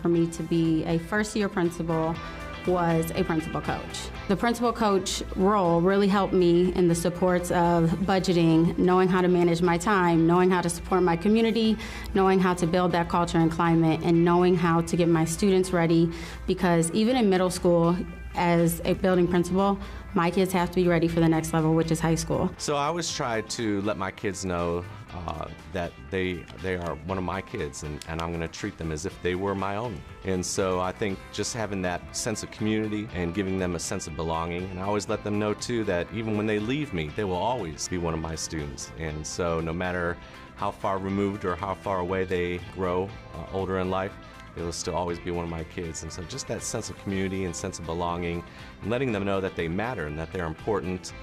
For me to be a first-year principal was a principal coach. The principal coach role really helped me in the supports of budgeting, knowing how to manage my time, knowing how to support my community, knowing how to build that culture and climate, and knowing how to get my students ready, because even in middle school, as a building principal, my kids have to be ready for the next level, which is high school. So I always try to let my kids know that they are one of my kids, and I'm going to treat them as if they were my own. And so I think just having that sense of community and giving them a sense of belonging, and I always let them know too that even when they leave me, they will always be one of my students. And so no matter how far removed or how far away they grow older in life, it will still always be one of my kids. And so just that sense of community and sense of belonging, and letting them know that they matter and that they're important,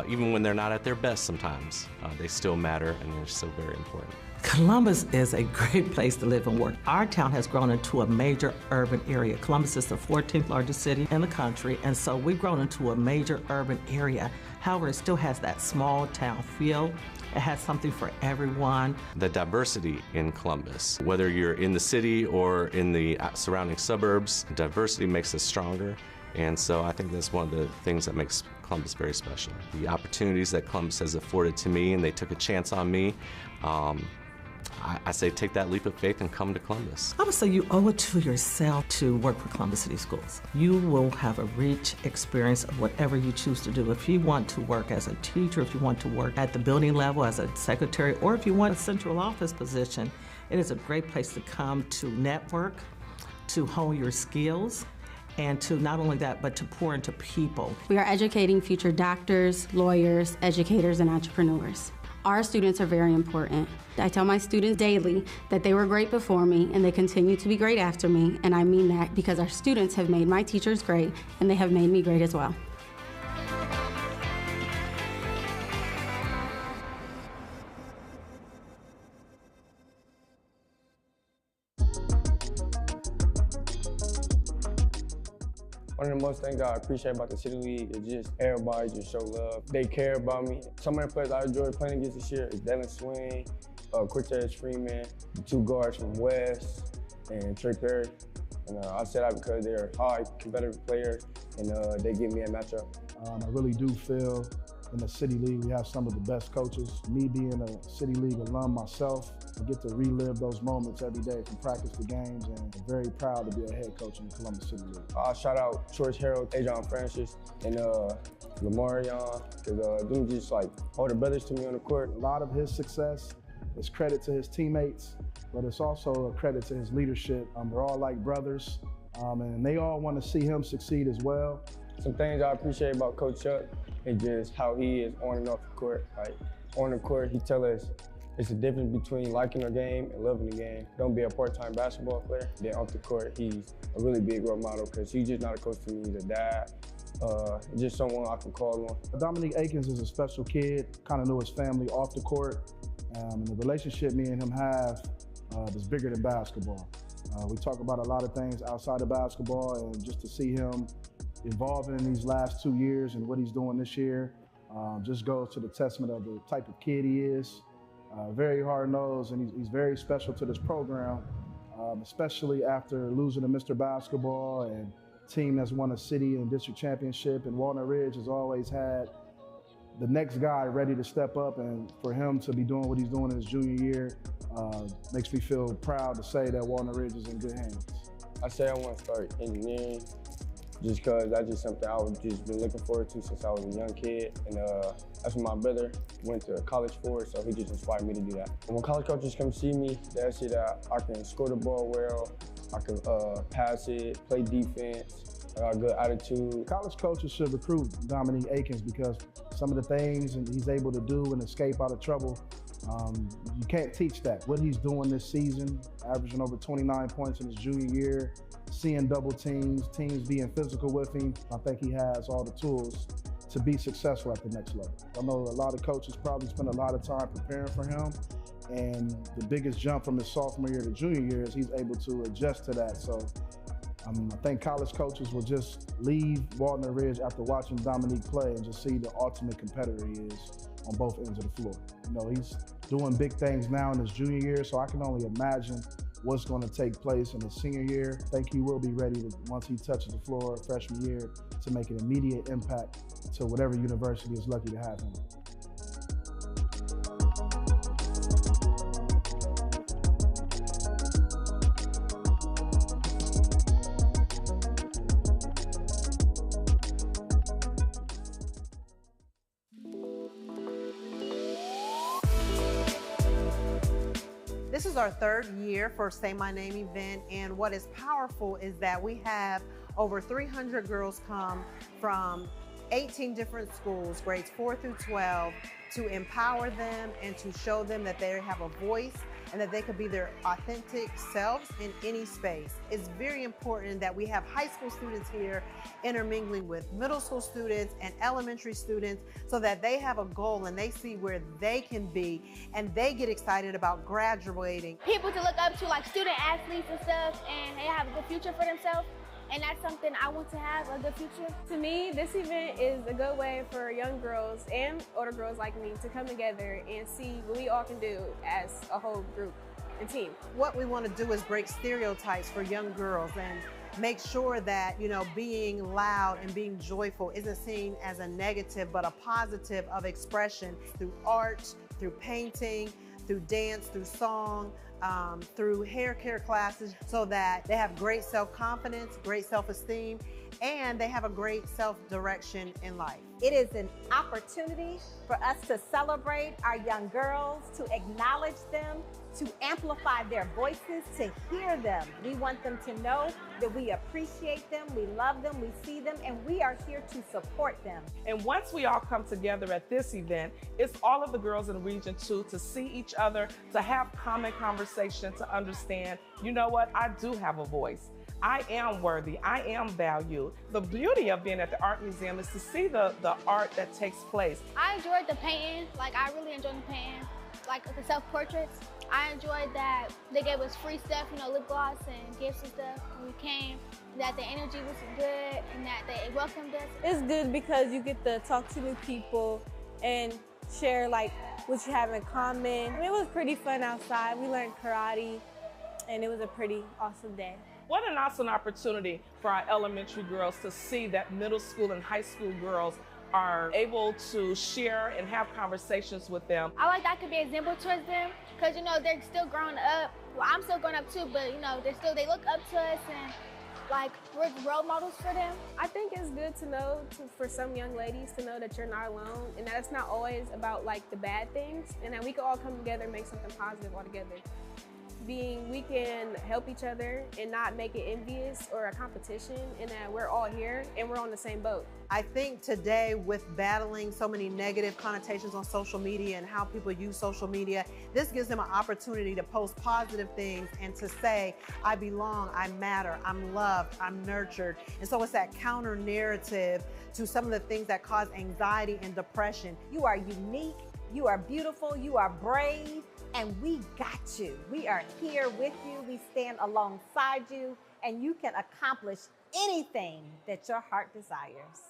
even when they're not at their best sometimes, they still matter and they're so very important. Columbus is a great place to live and work. Our town has grown into a major urban area. Columbus is the 14th largest city in the country, and so we've grown into a major urban area. However, it still has that small town feel. It has something for everyone. The diversity in Columbus, whether you're in the city or in the surrounding suburbs, diversity makes us stronger. And so I think that's one of the things that makes Columbus very special. The opportunities that Columbus has afforded to me, and they took a chance on me, I say take that leap of faith and come to Columbus. I would say you owe it to yourself to work for Columbus City Schools. You will have a rich experience of whatever you choose to do. If you want to work as a teacher, if you want to work at the building level as a secretary, or if you want a central office position, it is a great place to come to network, to hone your skills, and to not only that, but to pour into people. We are educating future doctors, lawyers, educators, and entrepreneurs. Our students are very important. I tell my students daily that they were great before me and they continue to be great after me, and I mean that because our students have made my teachers great and they have made me great as well. One of the most things I appreciate about the City League is just everybody just show love. They care about me. Some of the players I enjoy playing against this year is Dylan Swing, Cortez Freeman, the two guards from West, and Trey Perry. And I say that because they're high competitive players and they give me a matchup. I really do feel in the City League we have some of the best coaches. Me being a City League alum myself, I get to relive those moments every day from practice to games, and I'm very proud to be a head coach in the Columbus City League. I'll shout out George Harold, Adrian Francis, and Lamarion, because them just like older brothers to me on the court. A lot of his success is credit to his teammates, but it's also a credit to his leadership. They're all like brothers, and they all want to see him succeed as well. Some things I appreciate about Coach Chuck is just how he is on and off the court. Like on the court, he tells us it's the difference between liking a game and loving the game. Don't be a part-time basketball player. Then off the court, he's a really big role model because he's just not a coach to me, he's a dad. Just someone I can call on. Dominique Akins is a special kid, kind of knew his family off the court. And the relationship me and him have is bigger than basketball. We talk about a lot of things outside of basketball, and just to see him involving in these last 2 years and what he's doing this year just goes to the testament of the type of kid he is. Very hard-nosed, and he's very special to this program, especially after losing to Mr. Basketball and team that's won a city and district championship. And Walnut Ridge has always had the next guy ready to step up, and for him to be doing what he's doing in his junior year makes me feel proud to say that Walnut Ridge is in good hands. I say I want to start engineering just because that's just something I've just been looking forward to since I was a young kid. And that's what my brother went to college for, so he just inspired me to do that. And when college coaches come see me, they see that I can score the ball well, I can pass it, play defense, I got a good attitude. College coaches should recruit Dominique Akins because some of the things he's able to do and escape out of trouble, you can't teach that. What he's doing this season, averaging over 29 points in his junior year, seeing double teams being physical with him, I think he has all the tools to be successful at the next level. I know a lot of coaches probably spend a lot of time preparing for him, and the biggest jump from his sophomore year to junior year is he's able to adjust to that. So I think college coaches will just leave Walnut Ridge after watching Dominique play and just see the ultimate competitor he is on both ends of the floor. You know, he's doing big things now in his junior year, so I can only imagine what's going to take place in his senior year. I think he will be ready to, once he touches the floor freshman year, to make an immediate impact to whatever university is lucky to have him. This is our third year for Say My Name event, and what is powerful is that we have over 300 girls come from 18 different schools, grades 4 through 12, to empower them and to show them that they have a voice and that they could be their authentic selves in any space. It's very important that we have high school students here intermingling with middle school students and elementary students so that they have a goal and they see where they can be and they get excited about graduating. People to look up to, like student athletes and stuff, and they have a good future for themselves. And that's something I want to have, a good future. To me, this event is a good way for young girls and older girls like me to come together and see what we all can do as a whole group and team. What we want to do is break stereotypes for young girls and make sure that, you know, being loud and being joyful isn't seen as a negative, but a positive of expression through art, through painting, through dance, through song, through hair care classes, so that they have great self-confidence, great self-esteem, and they have a great self-direction in life. It is an opportunity for us to celebrate our young girls, to acknowledge them, to amplify their voices, to hear them. We want them to know that we appreciate them, we love them, we see them, and we are here to support them. And once we all come together at this event, it's all of the girls in Region 2 to see each other, to have common conversation, to understand, you know what, I do have a voice. I am worthy, I am valued. The beauty of being at the art museum is to see the art that takes place. I enjoyed the painting, I really enjoyed the painting, the self-portraits. I enjoyed that they gave us free stuff, lip gloss and gifts and stuff when we came, that the energy was good and that they welcomed us. It's good because you get to talk to new people and share what you have in common. It was pretty fun outside. We learned karate and it was a pretty awesome day. What an awesome opportunity for our elementary girls to see that middle school and high school girls are able to share and have conversations with them. I like that I could be an example towards them because, they're still growing up. Well, I'm still growing up too, but, they look up to us and, we're role models for them. I think it's good to know, for some young ladies, to know that you're not alone and that it's not always about, the bad things and that we can all come together and make something positive all together. We can help each other and not make it envious or a competition, and that we're all here and we're on the same boat. I think today, with battling so many negative connotations on social media and how people use social media, this gives them an opportunity to post positive things and to say, I belong, I matter, I'm loved, I'm nurtured. And so it's that counter narrative to some of the things that cause anxiety and depression. You are unique, you are beautiful, you are brave, and we got you. We are here with you. We stand alongside you, and you can accomplish anything that your heart desires.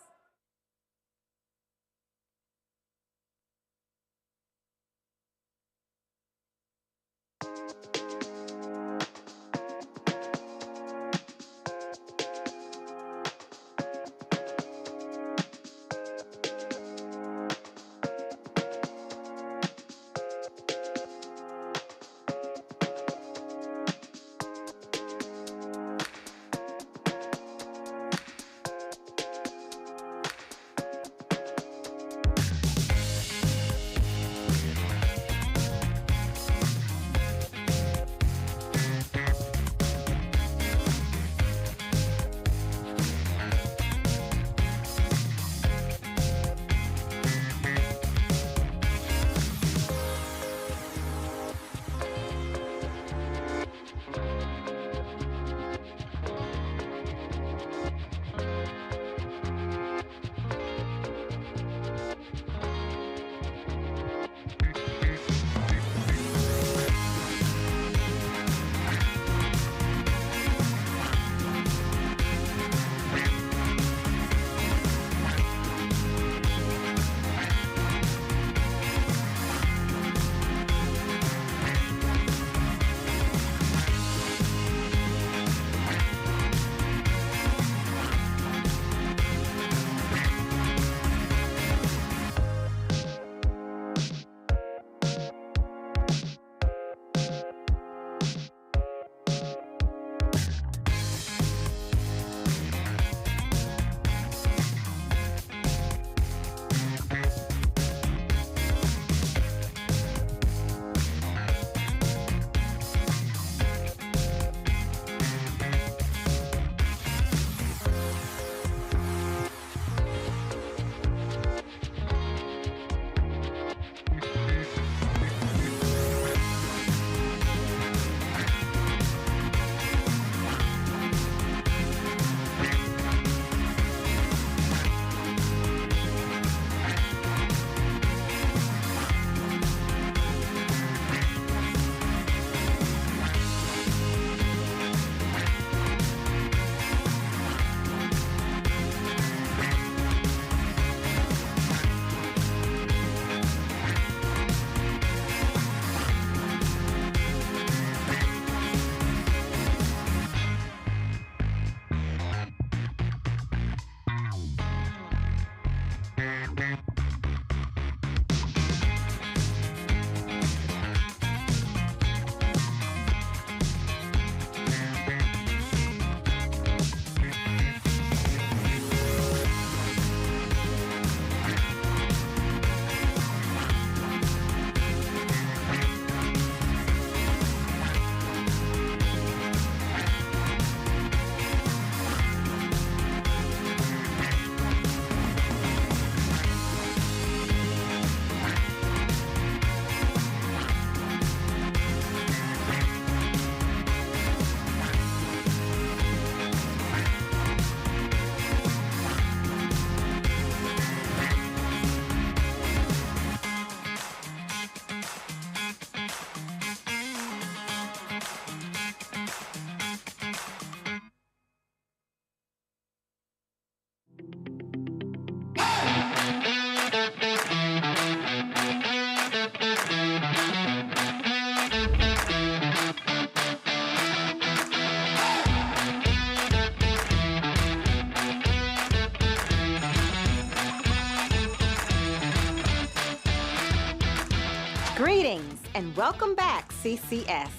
Greetings and welcome back, CCS.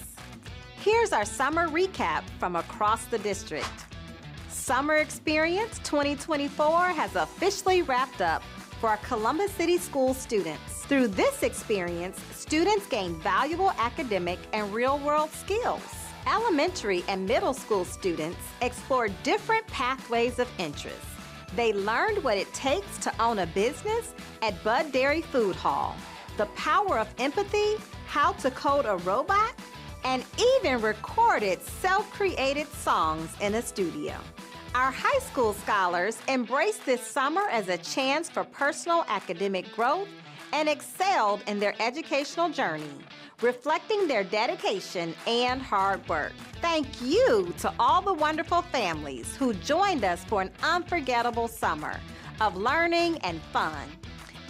Here's our summer recap from across the district. Summer Experience 2024 has officially wrapped up for our Columbus City School students. Through this experience, students gain valuable academic and real-world skills. Elementary and middle school students explore different pathways of interest. They learned what it takes to own a business at Bud Dairy Food Hall, the power of empathy, how to code a robot, and even recorded self-created songs in a studio. Our high school scholars embraced this summer as a chance for personal academic growth and excelled in their educational journey, reflecting their dedication and hard work. Thank you to all the wonderful families who joined us for an unforgettable summer of learning and fun.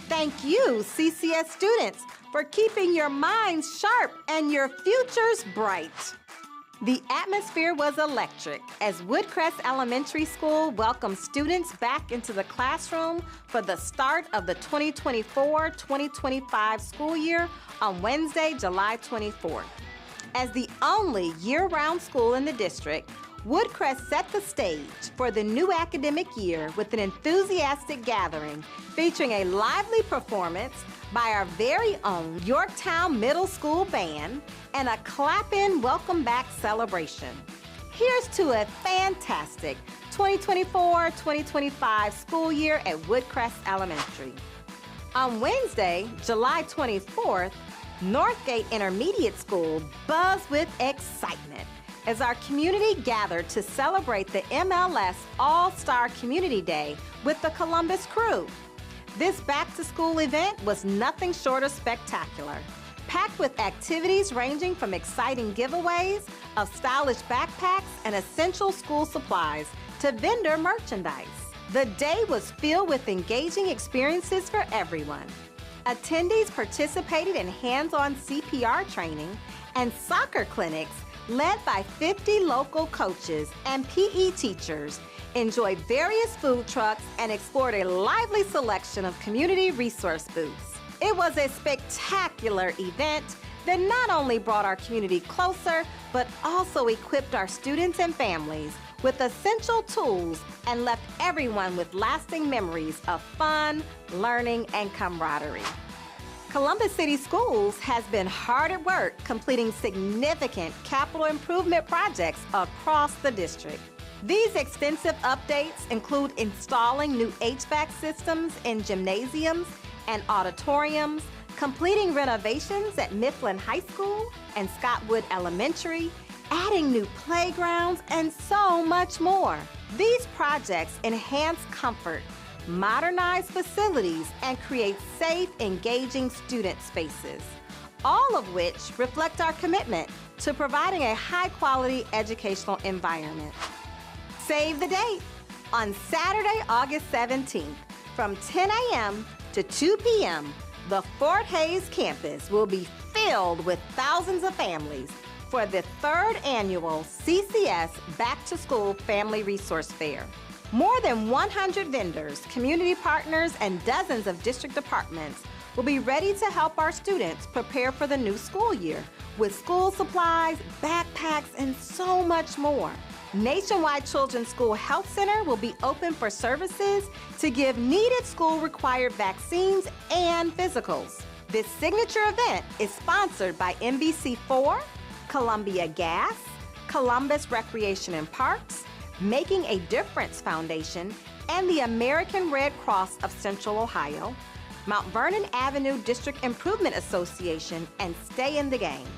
Thank you, CCS students, for keeping your minds sharp and your futures bright. The atmosphere was electric as Woodcrest Elementary School welcomed students back into the classroom for the start of the 2024-2025 school year on Wednesday, July 24th. As the only year-round school in the district, Woodcrest set the stage for the new academic year with an enthusiastic gathering featuring a lively performance by our very own Yorktown Middle School Band and a clap-in welcome back celebration. Here's to a fantastic 2024-2025 school year at Woodcrest Elementary. On Wednesday, July 24th, Northgate Intermediate School buzzed with excitement as our community gathered to celebrate the MLS All-Star Community Day with the Columbus crew. This back-to-school event was nothing short of spectacular, packed with activities ranging from exciting giveaways of stylish backpacks and essential school supplies to vendor merchandise. The day was filled with engaging experiences for everyone. Attendees participated in hands-on CPR training and soccer clinics led by 50 local coaches and PE teachers, enjoyed various food trucks, and explored a lively selection of community resource booths. It was a spectacular event that not only brought our community closer, but also equipped our students and families with essential tools and left everyone with lasting memories of fun, learning, and camaraderie. Columbus City Schools has been hard at work completing significant capital improvement projects across the district. These extensive updates include installing new HVAC systems in gymnasiums and auditoriums, completing renovations at Mifflin High School and Scottwood Elementary, adding new playgrounds, and so much more. These projects enhance comfort, modernize facilities, and create safe, engaging student spaces, all of which reflect our commitment to providing a high-quality educational environment. Save the date! On Saturday, August 17th, from 10 a.m. to 2 p.m., the Fort Hays campus will be filled with thousands of families for the third annual CCS Back to School Family Resource Fair. More than 100 vendors, community partners, and dozens of district departments will be ready to help our students prepare for the new school year with school supplies, backpacks, and so much more. Nationwide Children's School Health Center will be open for services to give needed school-required vaccines and physicals. This signature event is sponsored by NBC4, Columbia Gas, Columbus Recreation and Parks, Making a Difference Foundation, and the American Red Cross of Central Ohio, Mount Vernon Avenue District Improvement Association, and Stay in the Game.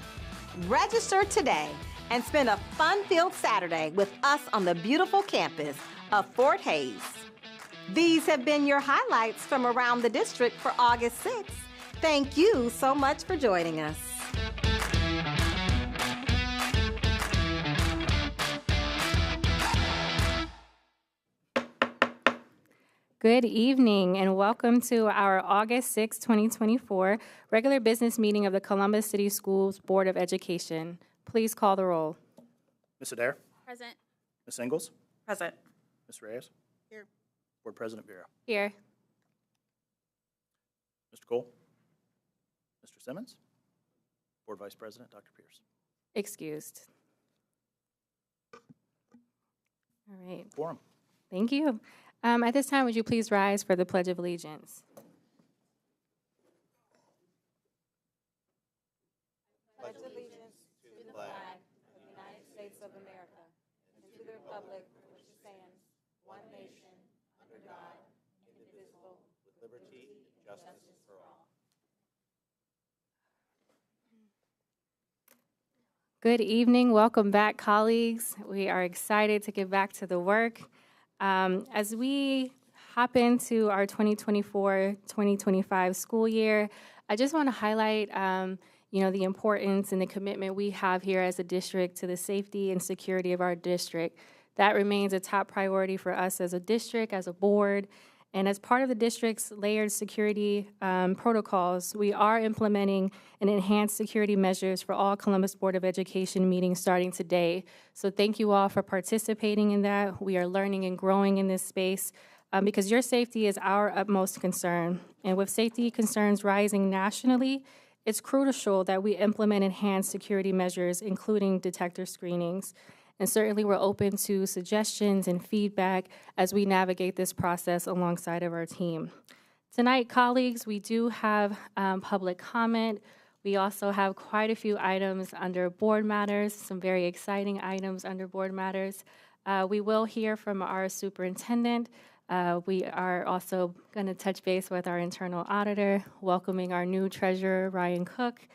Register today and spend a fun-filled Saturday with us on the beautiful campus of Fort Hays. These have been your highlights from around the district for August 6th. Thank you so much for joining us. Good evening and welcome to our August 6, 2024 regular business meeting of the Columbus City Schools Board of Education. Please call the roll. Ms. Adair? Present. Ms. Ingalls? Present. Ms. Reyes? Here. Board President Vera? Here. Mr. Cole? Mr. Simmons? Board Vice President, Dr. Pierce. Excused. All right. Quorum. Thank you. At this time, would you please rise for the Pledge of Allegiance? Pledge allegiance to the flag of the United States of America and to the republic for which it stands, one nation, under God, indivisible, with liberty and justice for all. Good evening. Welcome back, colleagues. We are excited to get back to the work. As we hop into our 2024-2025 school year, I just want to highlight the importance and the commitment we have here as a district to the safety and security of our district. That remains a top priority for us as a district, as a board, and as part of the district's layered security protocols, we are implementing an enhanced security measures for all Columbus Board of Education meetings starting today. So thank you all for participating in that. We are learning and growing in this space because your safety is our utmost concern. And with safety concerns rising nationally, it's crucial that we implement enhanced security measures, including detector screenings. And certainly we're open to suggestions and feedback as we navigate this process alongside of our team. Tonight, colleagues, we do have public comment. We also have quite a few items under board matters, some very exciting items under board matters. We will hear from our superintendent. We are also going to touch base with our internal auditor, welcoming our new treasurer, Ryan Cook.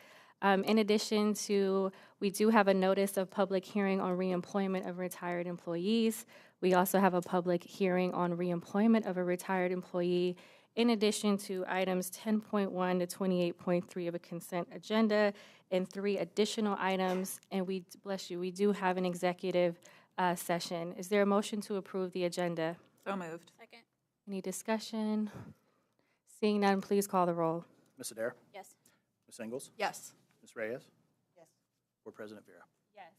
In addition to, we do have a notice of public hearing on reemployment of retired employees. We also have a public hearing on reemployment of a retired employee, in addition to items 10.1 to 28.3 of a consent agenda and 3 additional items. And we do have an executive session. Is there a motion to approve the agenda? So moved. Second. Any discussion? Seeing none, please call the roll. Ms. Adair? Yes. Ms. Ingalls? Yes. Ms. Reyes? Yes. Board President Vera. Yes.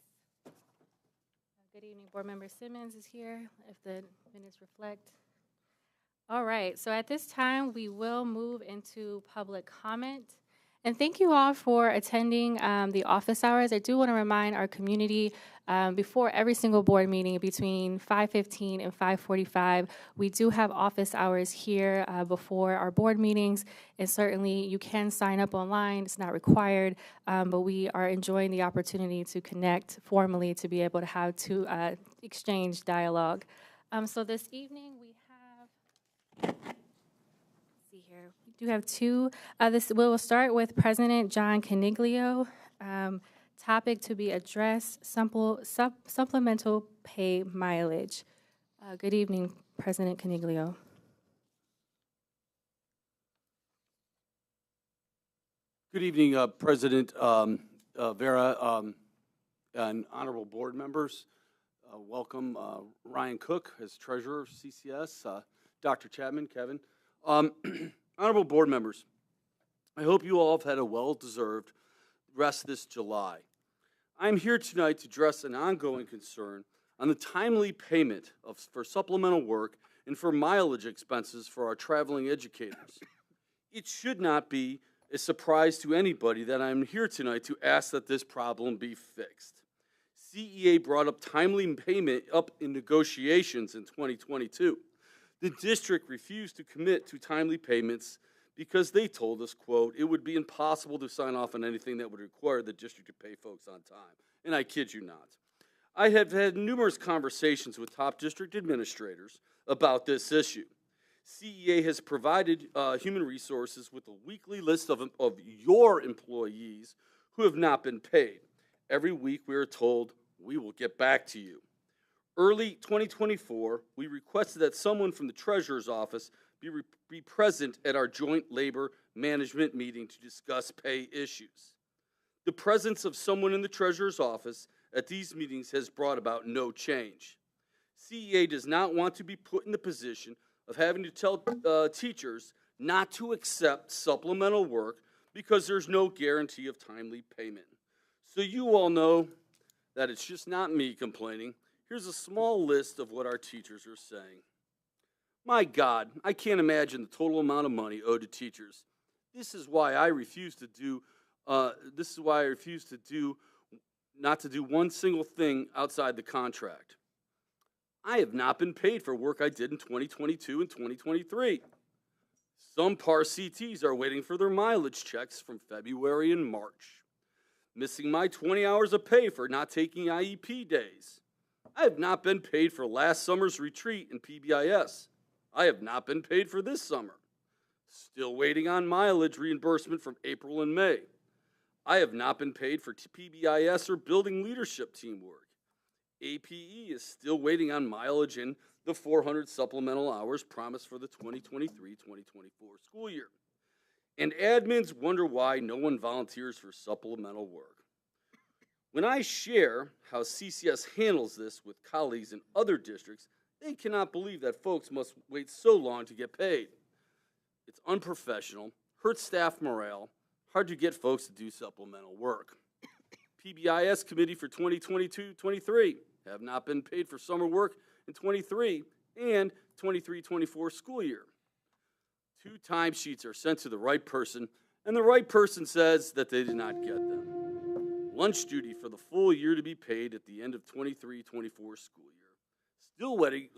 Good evening. Board Member Simmons is here, if the minutes reflect. All right, so at this time, we will move into public comment. And thank you all for attending the office hours. I do want to remind our community before every single board meeting between 5:15 and 5:45, we do have office hours here before our board meetings. And certainly you can sign up online. It's not required, but we are enjoying the opportunity to connect formally to be able to have to exchange dialogue. So this evening we do have two. We'll start with President John Caniglio. Topic to be addressed, supplemental pay mileage. Good evening, President Caniglio. Good evening, President Vera and honorable board members. Welcome, Ryan Cook as treasurer, CCS, Dr. Chapman, Kevin. Honorable board members, I hope you all have had a well-deserved rest this July. I'm here tonight to address an ongoing concern on the timely payment for supplemental work and for mileage expenses for our traveling educators. It should not be a surprise to anybody that I'm here tonight to ask that this problem be fixed. CEA brought up timely payment up in negotiations in 2022. The district refused to commit to timely payments because they told us, quote, it would be impossible to sign off on anything that would require the district to pay folks on time. And I kid you not. I have had numerous conversations with top district administrators about this issue. CEA has provided human resources with a weekly list of your employees who have not been paid. Every week we are told, we will get back to you. Early 2024, we requested that someone from the treasurer's office be present at our joint labor management meeting to discuss pay issues. The presence of someone in the treasurer's office at these meetings has brought about no change. CEA does not want to be put in the position of having to tell teachers not to accept supplemental work because there's no guarantee of timely payment. So you all know that it's just not me complaining. Here's a small list of what our teachers are saying. My God, I can't imagine the total amount of money owed to teachers. This is why I refuse to do This is why I refuse not to do one single thing outside the contract. I have not been paid for work I did in 2022 and 2023. Some PAR CTs are waiting for their mileage checks from February and March. Missing my 20 hours of pay for not taking IEP days. I have not been paid for last summer's retreat in PBIS. I have not been paid for this summer. Still waiting on mileage reimbursement from April and May. I have not been paid for PBIS or building leadership teamwork. APE is still waiting on mileage and the 400 supplemental hours promised for the 2023-2024 school year. And admins wonder why no one volunteers for supplemental work. When I share how CCS handles this with colleagues in other districts, they cannot believe that folks must wait so long to get paid. It's unprofessional, hurts staff morale, hard to get folks to do supplemental work. PBIS committee for 2022-23 have not been paid for summer work in 23 and 23-24 school year. 2 timesheets are sent to the right person, and the right person says that they did not get them. Lunch duty for the full year to be paid at the end of 23-24 school year.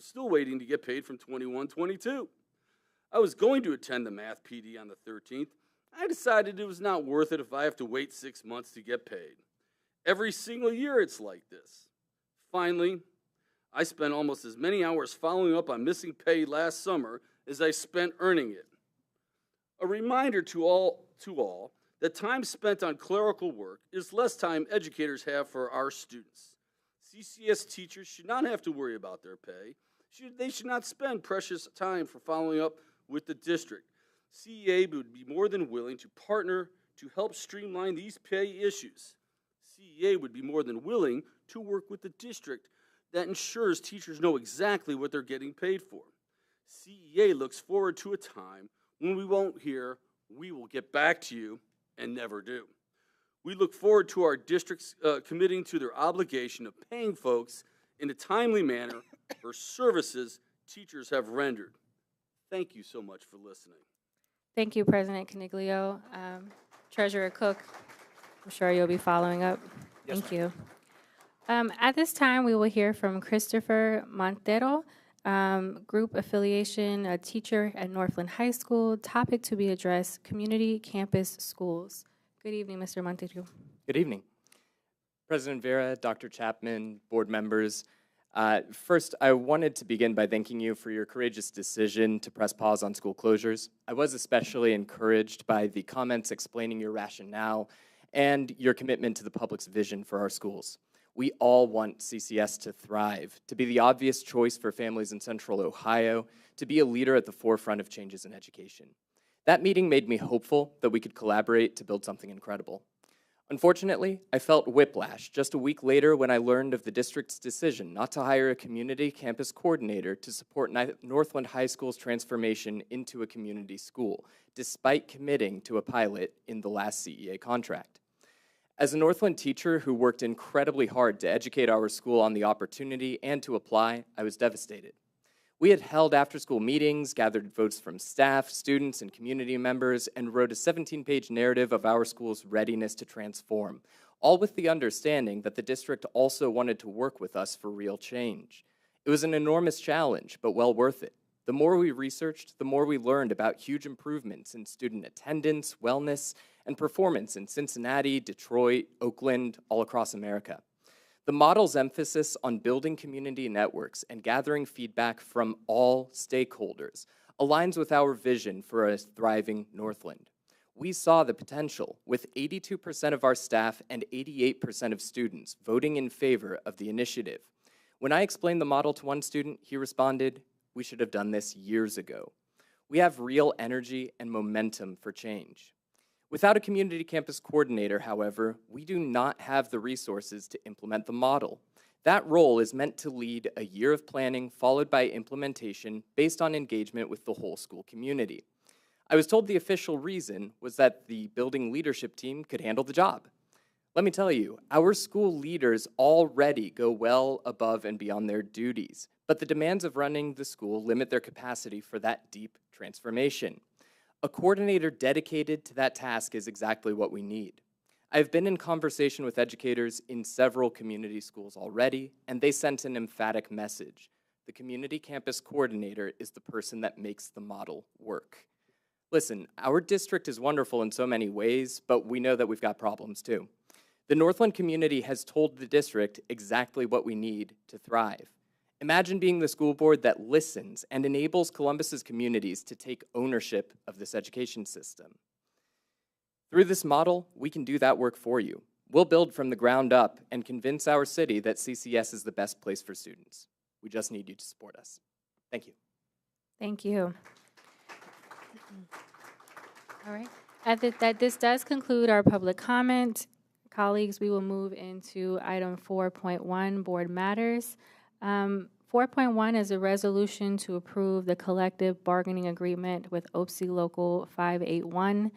Still waiting to get paid from 21-22. I was going to attend the math PD on the 13th. I decided it was not worth it if I have to wait 6 months to get paid. Every single year it's like this. Finally, I spent almost as many hours following up on missing pay last summer as I spent earning it. A reminder to all that time spent on clerical work is less time educators have for our students. CCS teachers should not have to worry about their pay. They should not spend precious time for following up with the district. CEA would be more than willing to partner to help streamline these pay issues. CEA would be more than willing to work with the district that ensures teachers know exactly what they're getting paid for. CEA looks forward to a time when we won't hear, "We will get back to you," and never do. We look forward to our districts committing to their obligation of paying folks in a timely manner for services teachers have rendered. Thank you so much for listening. Thank you, President Caniglio. Treasurer Cook, I'm sure you'll be following up. Yes, Thank you. At this time, we will hear from Christopher Montero, group affiliation, a teacher at Northland High School. Topic to be addressed, community campus schools. Good evening, Mr. Montero. Good evening. President Vera, Dr. Chapman, board members. First, I wanted to begin by thanking you for your courageous decision to press pause on school closures. I was especially encouraged by the comments explaining your rationale and your commitment to the public's vision for our schools. We all want CCS to thrive, to be the obvious choice for families in Central Ohio, to be a leader at the forefront of changes in education. That meeting made me hopeful that we could collaborate to build something incredible. Unfortunately, I felt whiplash just a week later when I learned of the district's decision not to hire a community campus coordinator to support Northland High School's transformation into a community school, despite committing to a pilot in the last CEA contract. As a Northland teacher who worked incredibly hard to educate our school on the opportunity and to apply, I was devastated. We had held after-school meetings, gathered votes from staff, students, and community members, and wrote a 17-page narrative of our school's readiness to transform, all with the understanding that the district also wanted to work with us for real change. It was an enormous challenge, but well worth it. The more we researched, the more we learned about huge improvements in student attendance, wellness, and performance in Cincinnati, Detroit, Oakland, all across America. The model's emphasis on building community networks and gathering feedback from all stakeholders aligns with our vision for a thriving Northland. We saw the potential, with 82% of our staff and 88% of students voting in favor of the initiative. When I explained the model to one student, he responded, "We should have done this years ago." We have real energy and momentum for change. Without a community campus coordinator, however, we do not have the resources to implement the model. That role is meant to lead a year of planning followed by implementation based on engagement with the whole school community. I was told the official reason was that the building leadership team could handle the job. Let me tell you, our school leaders already go well above and beyond their duties, but the demands of running the school limit their capacity for that deep transformation. A coordinator dedicated to that task is exactly what we need. I've been in conversation with educators in several community schools already, and they sent an emphatic message. The community campus coordinator is the person that makes the model work. Listen, our district is wonderful in so many ways, but we know that we've got problems too. The Northland community has told the district exactly what we need to thrive. Imagine being the school board that listens and enables Columbus's communities to take ownership of this education system. Through this model, we can do that work for you. We'll build from the ground up and convince our city that CCS is the best place for students. We just need you to support us. Thank you. Thank you. All right. This does conclude our public comment. Colleagues, we will move into item 4.1, Board Matters. 4.1 is a resolution to approve the collective bargaining agreement with OPSI Local 581.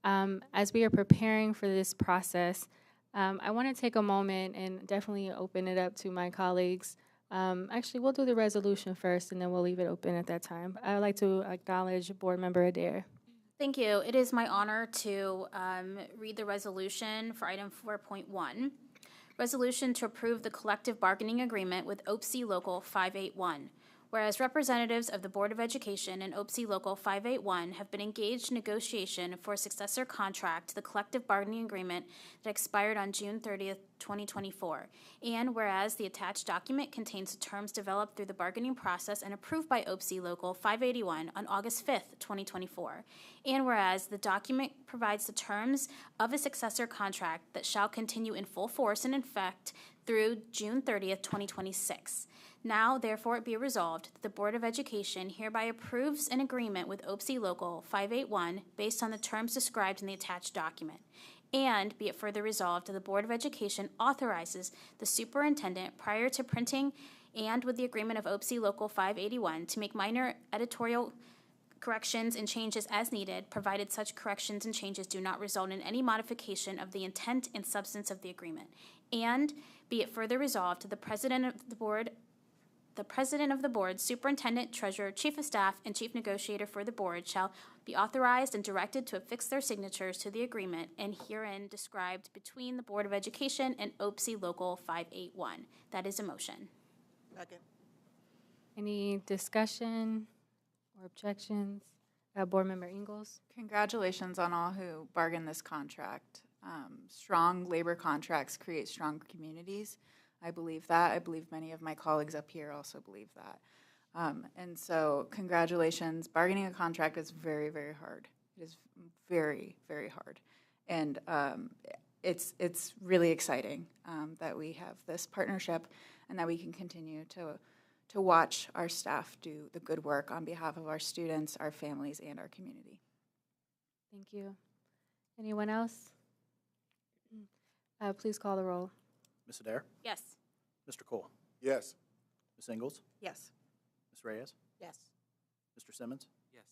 As we are preparing for this process, I want to take a moment and definitely open it up to my colleagues. Actually, we'll do the resolution first, and then we'll leave it open at that time. I would like to acknowledge Board Member Adair. Thank you. It is my honor to read the resolution for item 4.1. Resolution to approve the collective bargaining agreement with OPSI Local 581. Whereas representatives of the Board of Education and OPSI Local 581 have been engaged in negotiation for a successor contract to the collective bargaining agreement that expired on June 30th, 2024. And whereas the attached document contains the terms developed through the bargaining process and approved by OPSI Local 581 on August 5th, 2024. And whereas the document provides the terms of a successor contract that shall continue in full force and effect through June 30th, 2026. Now, therefore, it be resolved that the Board of Education hereby approves an agreement with OPSI Local 581 based on the terms described in the attached document. And be it further resolved that the Board of Education authorizes the superintendent prior to printing and with the agreement of OPSI Local 581 to make minor editorial corrections and changes as needed, provided such corrections and changes do not result in any modification of the intent and substance of the agreement. And be it further resolved that the President of the Board, Superintendent, Treasurer, Chief of Staff, and Chief Negotiator for the Board shall be authorized and directed to affix their signatures to the agreement and herein described between the Board of Education and OPSI Local 581. That is a motion. Second. Any discussion or objections? Board Member Ingalls. Congratulations on all who bargained this contract. Strong labor contracts create strong communities. I believe that. I believe many of my colleagues up here also believe that. And so congratulations. Bargaining a contract is very, very hard. It is very, very hard. And it's really exciting that we have this partnership and that we can continue to watch our staff do the good work on behalf of our students, our families, and our community. Thank you. Anyone else? Please call the roll. Ms. Adair? Yes. Mr. Cole? Yes. Ms. Ingalls? Yes. Ms. Reyes? Yes. Mr. Simmons? Yes.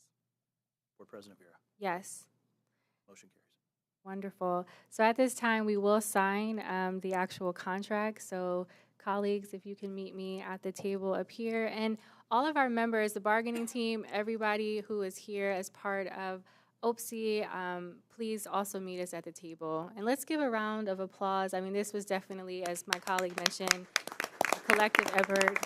Board President Vera? Yes. Motion carries. Wonderful. So at this time, we will sign the actual contract. So colleagues, if you can meet me at the table up here. And all of our members, the bargaining team, everybody who is here as part of OPSI, please also meet us at the table. And let's give a round of applause. I mean, this was definitely, as my colleague mentioned, a collective effort.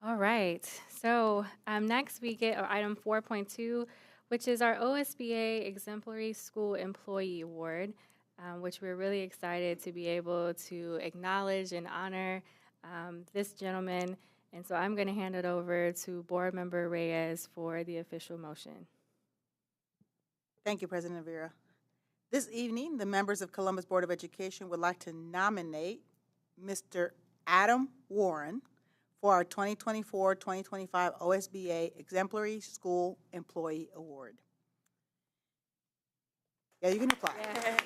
All right. So next we get item 4.2, which is our OSBA Exemplary School Employee Award, which we're really excited to be able to acknowledge and honor this gentleman. And so I'm going to hand it over to Board Member Reyes for the official motion. Thank you, President Vera. This evening, the members of Columbus Board of Education would like to nominate Mr. Adam Warren for our 2024-2025 OSBA Exemplary School Employee Award. Yeah, you can apply. Yeah.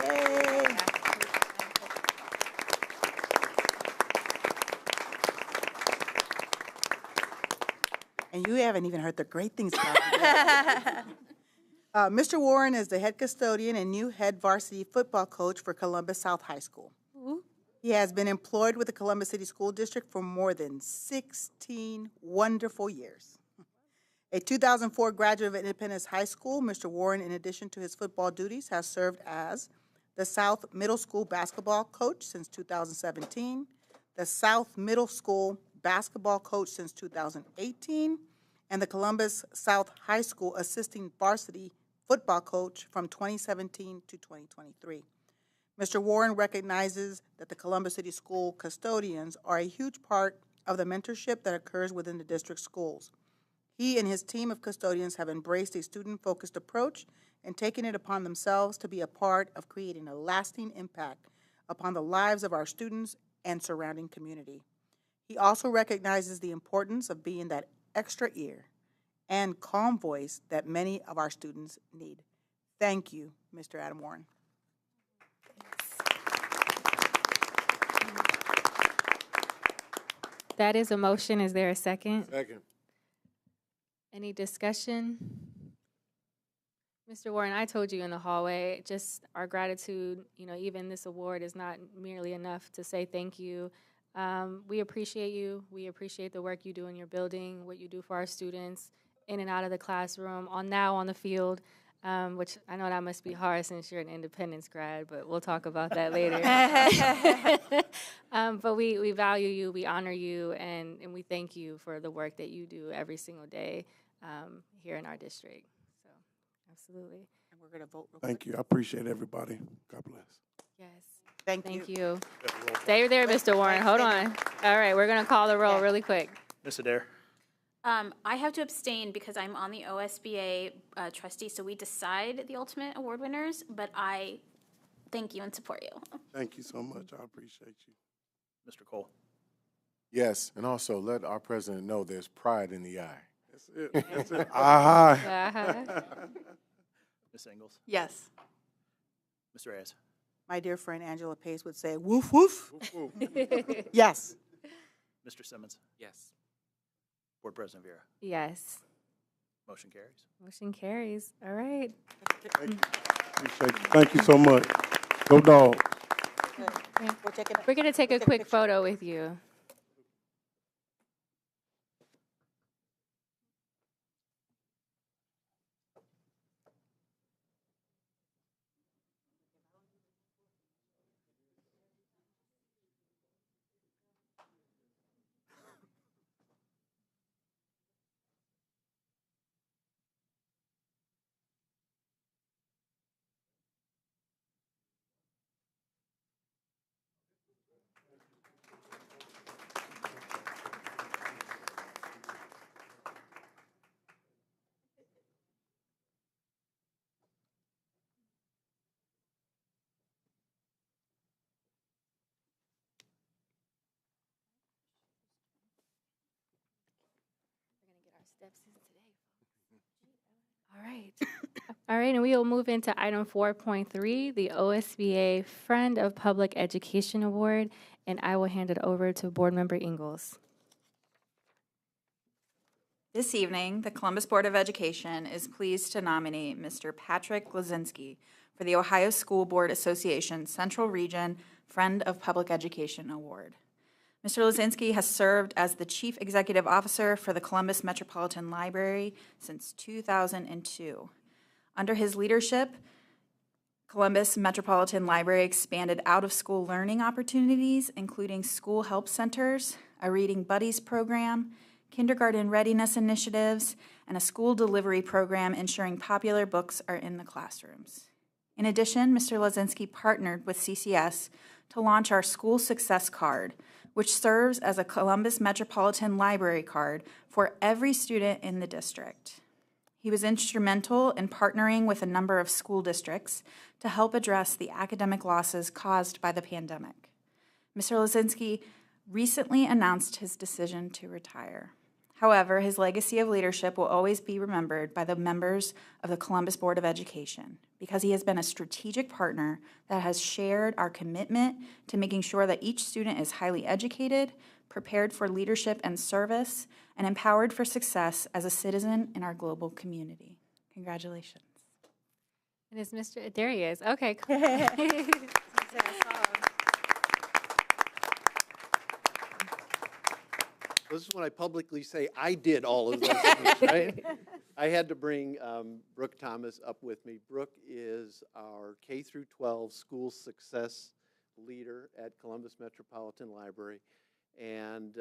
Yay. And you haven't even heard the great things about him. Mr. Warren is the head custodian and new head varsity football coach for Columbus South High School. He has been employed with the Columbus City School District for more than 16 wonderful years. A 2004 graduate of Independence High School, Mr. Warren, in addition to his football duties, has served as the South Middle School basketball coach since 2017, the South Middle School basketball coach since 2018, and the Columbus South High School assisting varsity football coach from 2017 to 2023. Mr. Warren recognizes that the Columbus City School custodians are a huge part of the mentorship that occurs within the district schools. He and his team of custodians have embraced a student-focused approach and taken it upon themselves to be a part of creating a lasting impact upon the lives of our students and surrounding community. He also recognizes the importance of being that extra ear and calm voice that many of our students need. Thank you, Mr. Adam Warren. That is a motion. Is there a second? Second. Any discussion? Mr. Warren, I told you in the hallway, just our gratitude, even this award is not merely enough to say thank you. We appreciate you. We appreciate the work you do in your building, what you do for our students in and out of the classroom, on the field, which I know that must be hard since you're an Independence grad, but we'll talk about that later. But we value you, we honor you, and we thank you for the work that you do every single day here in our district. So, absolutely. And we're going to vote real quick. Thank you. I appreciate everybody. God bless. Yes. Thank you. Stay there, Mr. Warren. Hold on. All right, we're going to call the roll really quick. Ms. Adair. I have to abstain because I'm on the OSBA trustee, so we decide the ultimate award winners, but I thank you and support you. Thank you so much. I appreciate you. Mr. Cole. Yes, and also let our president know there's pride in the eye. That's it. That's it. Ms. Ingles. Yes. Ms. Reyes. My dear friend Angela Pace would say, woof, woof. Woof, woof. Yes. Mr. Simmons. Yes. Board President Vera. Yes. Motion carries. Motion carries. All right. Thank you. Appreciate you. Thank you so much. Go Dogs. We're going to take a quick photo with you. All right. All right, and we will move into item 4.3, the OSBA Friend of Public Education Award, and I will hand it over to Board Member Ingles. This evening, the Columbus Board of Education is pleased to nominate Mr. Patrick Lazinski for the Ohio School Board Association Central Region Friend of Public Education Award. Mr. Lazinski has served as the Chief Executive Officer for the Columbus Metropolitan Library since 2002. Under his leadership, Columbus Metropolitan Library expanded out-of-school learning opportunities, including school help centers, a Reading Buddies program, kindergarten readiness initiatives, and a school delivery program ensuring popular books are in the classrooms. In addition, Mr. Lazinski partnered with CCS to launch our School Success Card, which serves as a Columbus Metropolitan Library card for every student in the district. He was instrumental in partnering with a number of school districts to help address the academic losses caused by the pandemic. Mr. Lazinski recently announced his decision to retire. However, his legacy of leadership will always be remembered by the members of the Columbus Board of Education because he has been a strategic partner that has shared our commitment to making sure that each student is highly educated, prepared for leadership and service, and empowered for success as a citizen in our global community. Congratulations. And it's Mr. There he is. Okay, cool. This is when I publicly say I did all of those things, right? I had to bring Brooke Thomas up with me. Brooke is our K through 12 school success leader at Columbus Metropolitan Library. And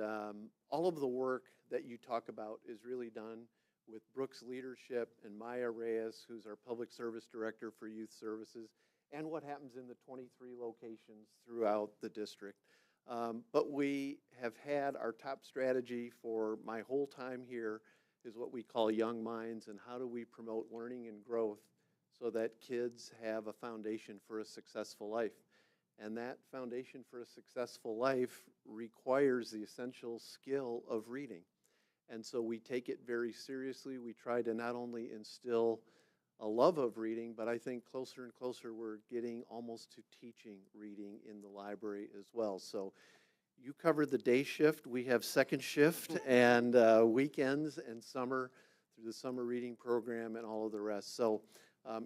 all of the work that you talk about is really done with Brooke's leadership and Maya Reyes, who's our public service director for youth services, and what happens in the 23 locations throughout the district. But we have had our top strategy for my whole time here is what we call Young Minds, and how do we promote learning and growth so that kids have a foundation for a successful life. And that foundation for a successful life requires the essential skill of reading. And so we take it very seriously. We try to not only instill a love of reading, but I think closer and closer we're getting almost to teaching reading in the library as well. So you cover the day shift. We have second shift and weekends and summer through the summer reading program and all of the rest. So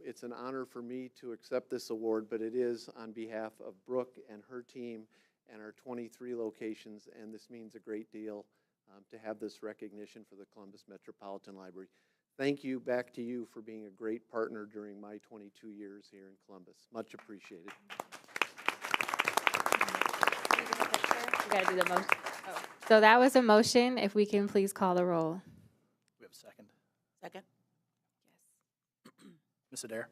it's an honor for me to accept this award, but it is on behalf of Brooke and her team and our 23 locations, and this means a great deal to have this recognition for the Columbus Metropolitan Library. Thank you, back to you, for being a great partner during my 22 years here in Columbus. Much appreciated. You gotta do the motion. Oh. So that was a motion. If we can please call the roll. We have a second. Second. Ms. Adair?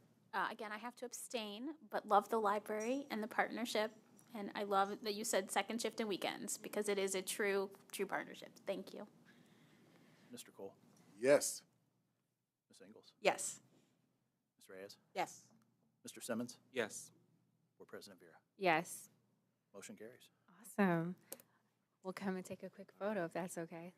Again, I have to abstain, but love the library and the partnership. And I love that you said second shift and weekends because it is a true partnership. Thank you. Mr. Cole? Yes. Ms. Ingles? Yes. Ms. Reyes? Yes. Mr. Simmons? Yes. Board President Vera? Yes. Motion carries. Awesome. We'll come and take a quick photo if that's okay.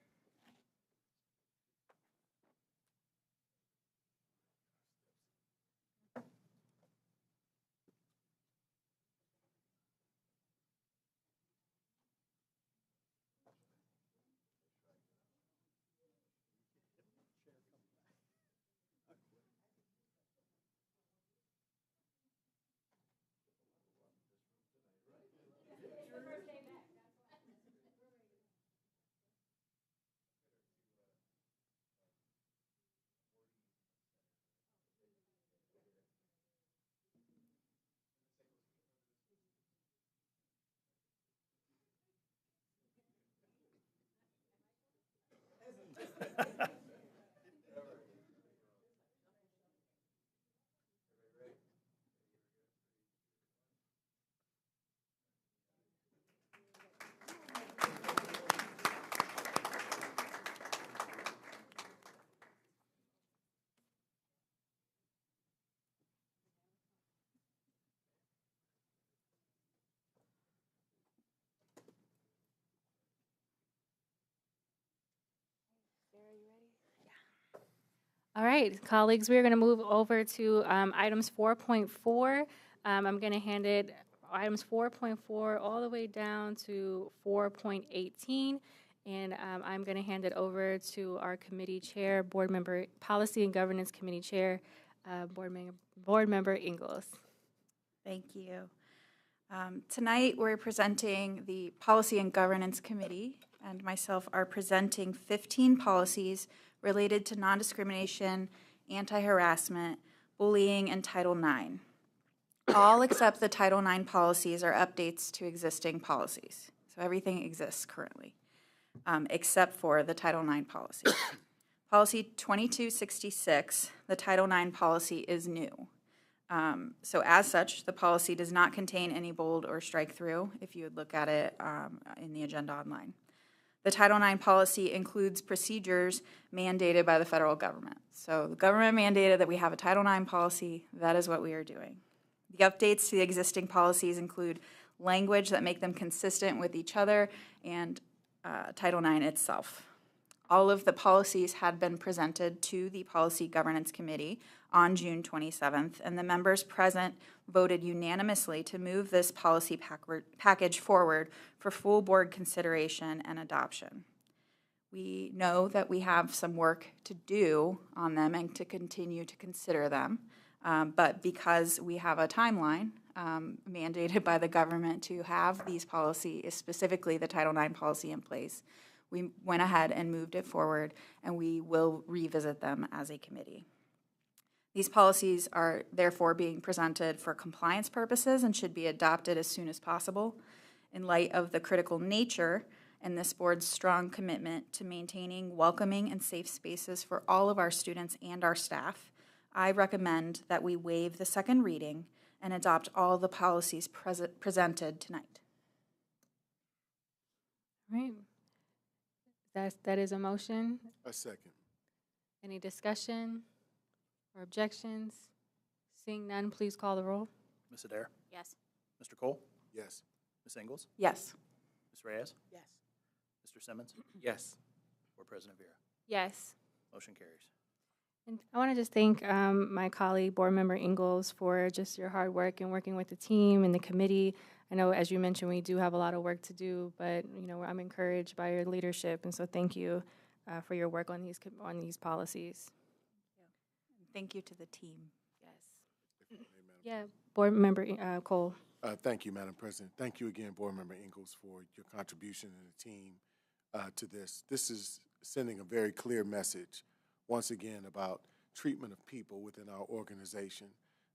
All right, colleagues, we're going to move over to items 4.4. I'm going to hand it items 4.4 all the way down to 4.18, and I'm going to hand it over to our committee chair, board member, Policy and Governance Committee Chair, board member Ingles. Thank you. Tonight, we're presenting the Policy and Governance Committee, and myself are presenting 15 policies related to non-discrimination, anti-harassment, bullying, and Title IX. All except the Title IX policies are updates to existing policies. So everything exists currently, except for the Title IX policy. Policy 2266, the Title IX policy, is new. So as such, the policy does not contain any bold or strike through, if you would look at it in the agenda online. The Title IX policy includes procedures mandated by the federal government. So the government mandated that we have a Title IX policy. That is what we are doing. The updates to the existing policies include language that make them consistent with each other and Title IX itself. All of the policies had been presented to the Policy Governance Committee on June 27th, and the members present voted unanimously to move this policy package forward for full board consideration and adoption. We know that we have some work to do on them and to continue to consider them, but because we have a timeline mandated by the government to have these policies, specifically the Title IX policy, in place, we went ahead and moved it forward, and we will revisit them as a committee. These policies are therefore being presented for compliance purposes and should be adopted as soon as possible. In light of the critical nature and this board's strong commitment to maintaining welcoming and safe spaces for all of our students and our staff, I recommend that we waive the second reading and adopt all the policies presented tonight. All right. That is a motion. A second. Any discussion or objections? Seeing none, please call the roll. Ms. Adair? Yes. Mr. Cole? Yes. Ms. Ingles? Yes. Ms. Reyes? Yes. Mr. Simmons? Yes. Board President Vera? Yes. Motion carries. And I want to just thank my colleague, Board Member Ingles, for just your hard work and working with the team and the committee. I know, as you mentioned, we do have a lot of work to do, but I'm encouraged by your leadership, and so thank you for your work on these policies. Thank you to the team. Yes. Yeah, Board Member Cole. Thank you, Madam President. Thank you again, Board Member Ingles, for your contribution and the team to this. This is sending a very clear message, once again, about treatment of people within our organization,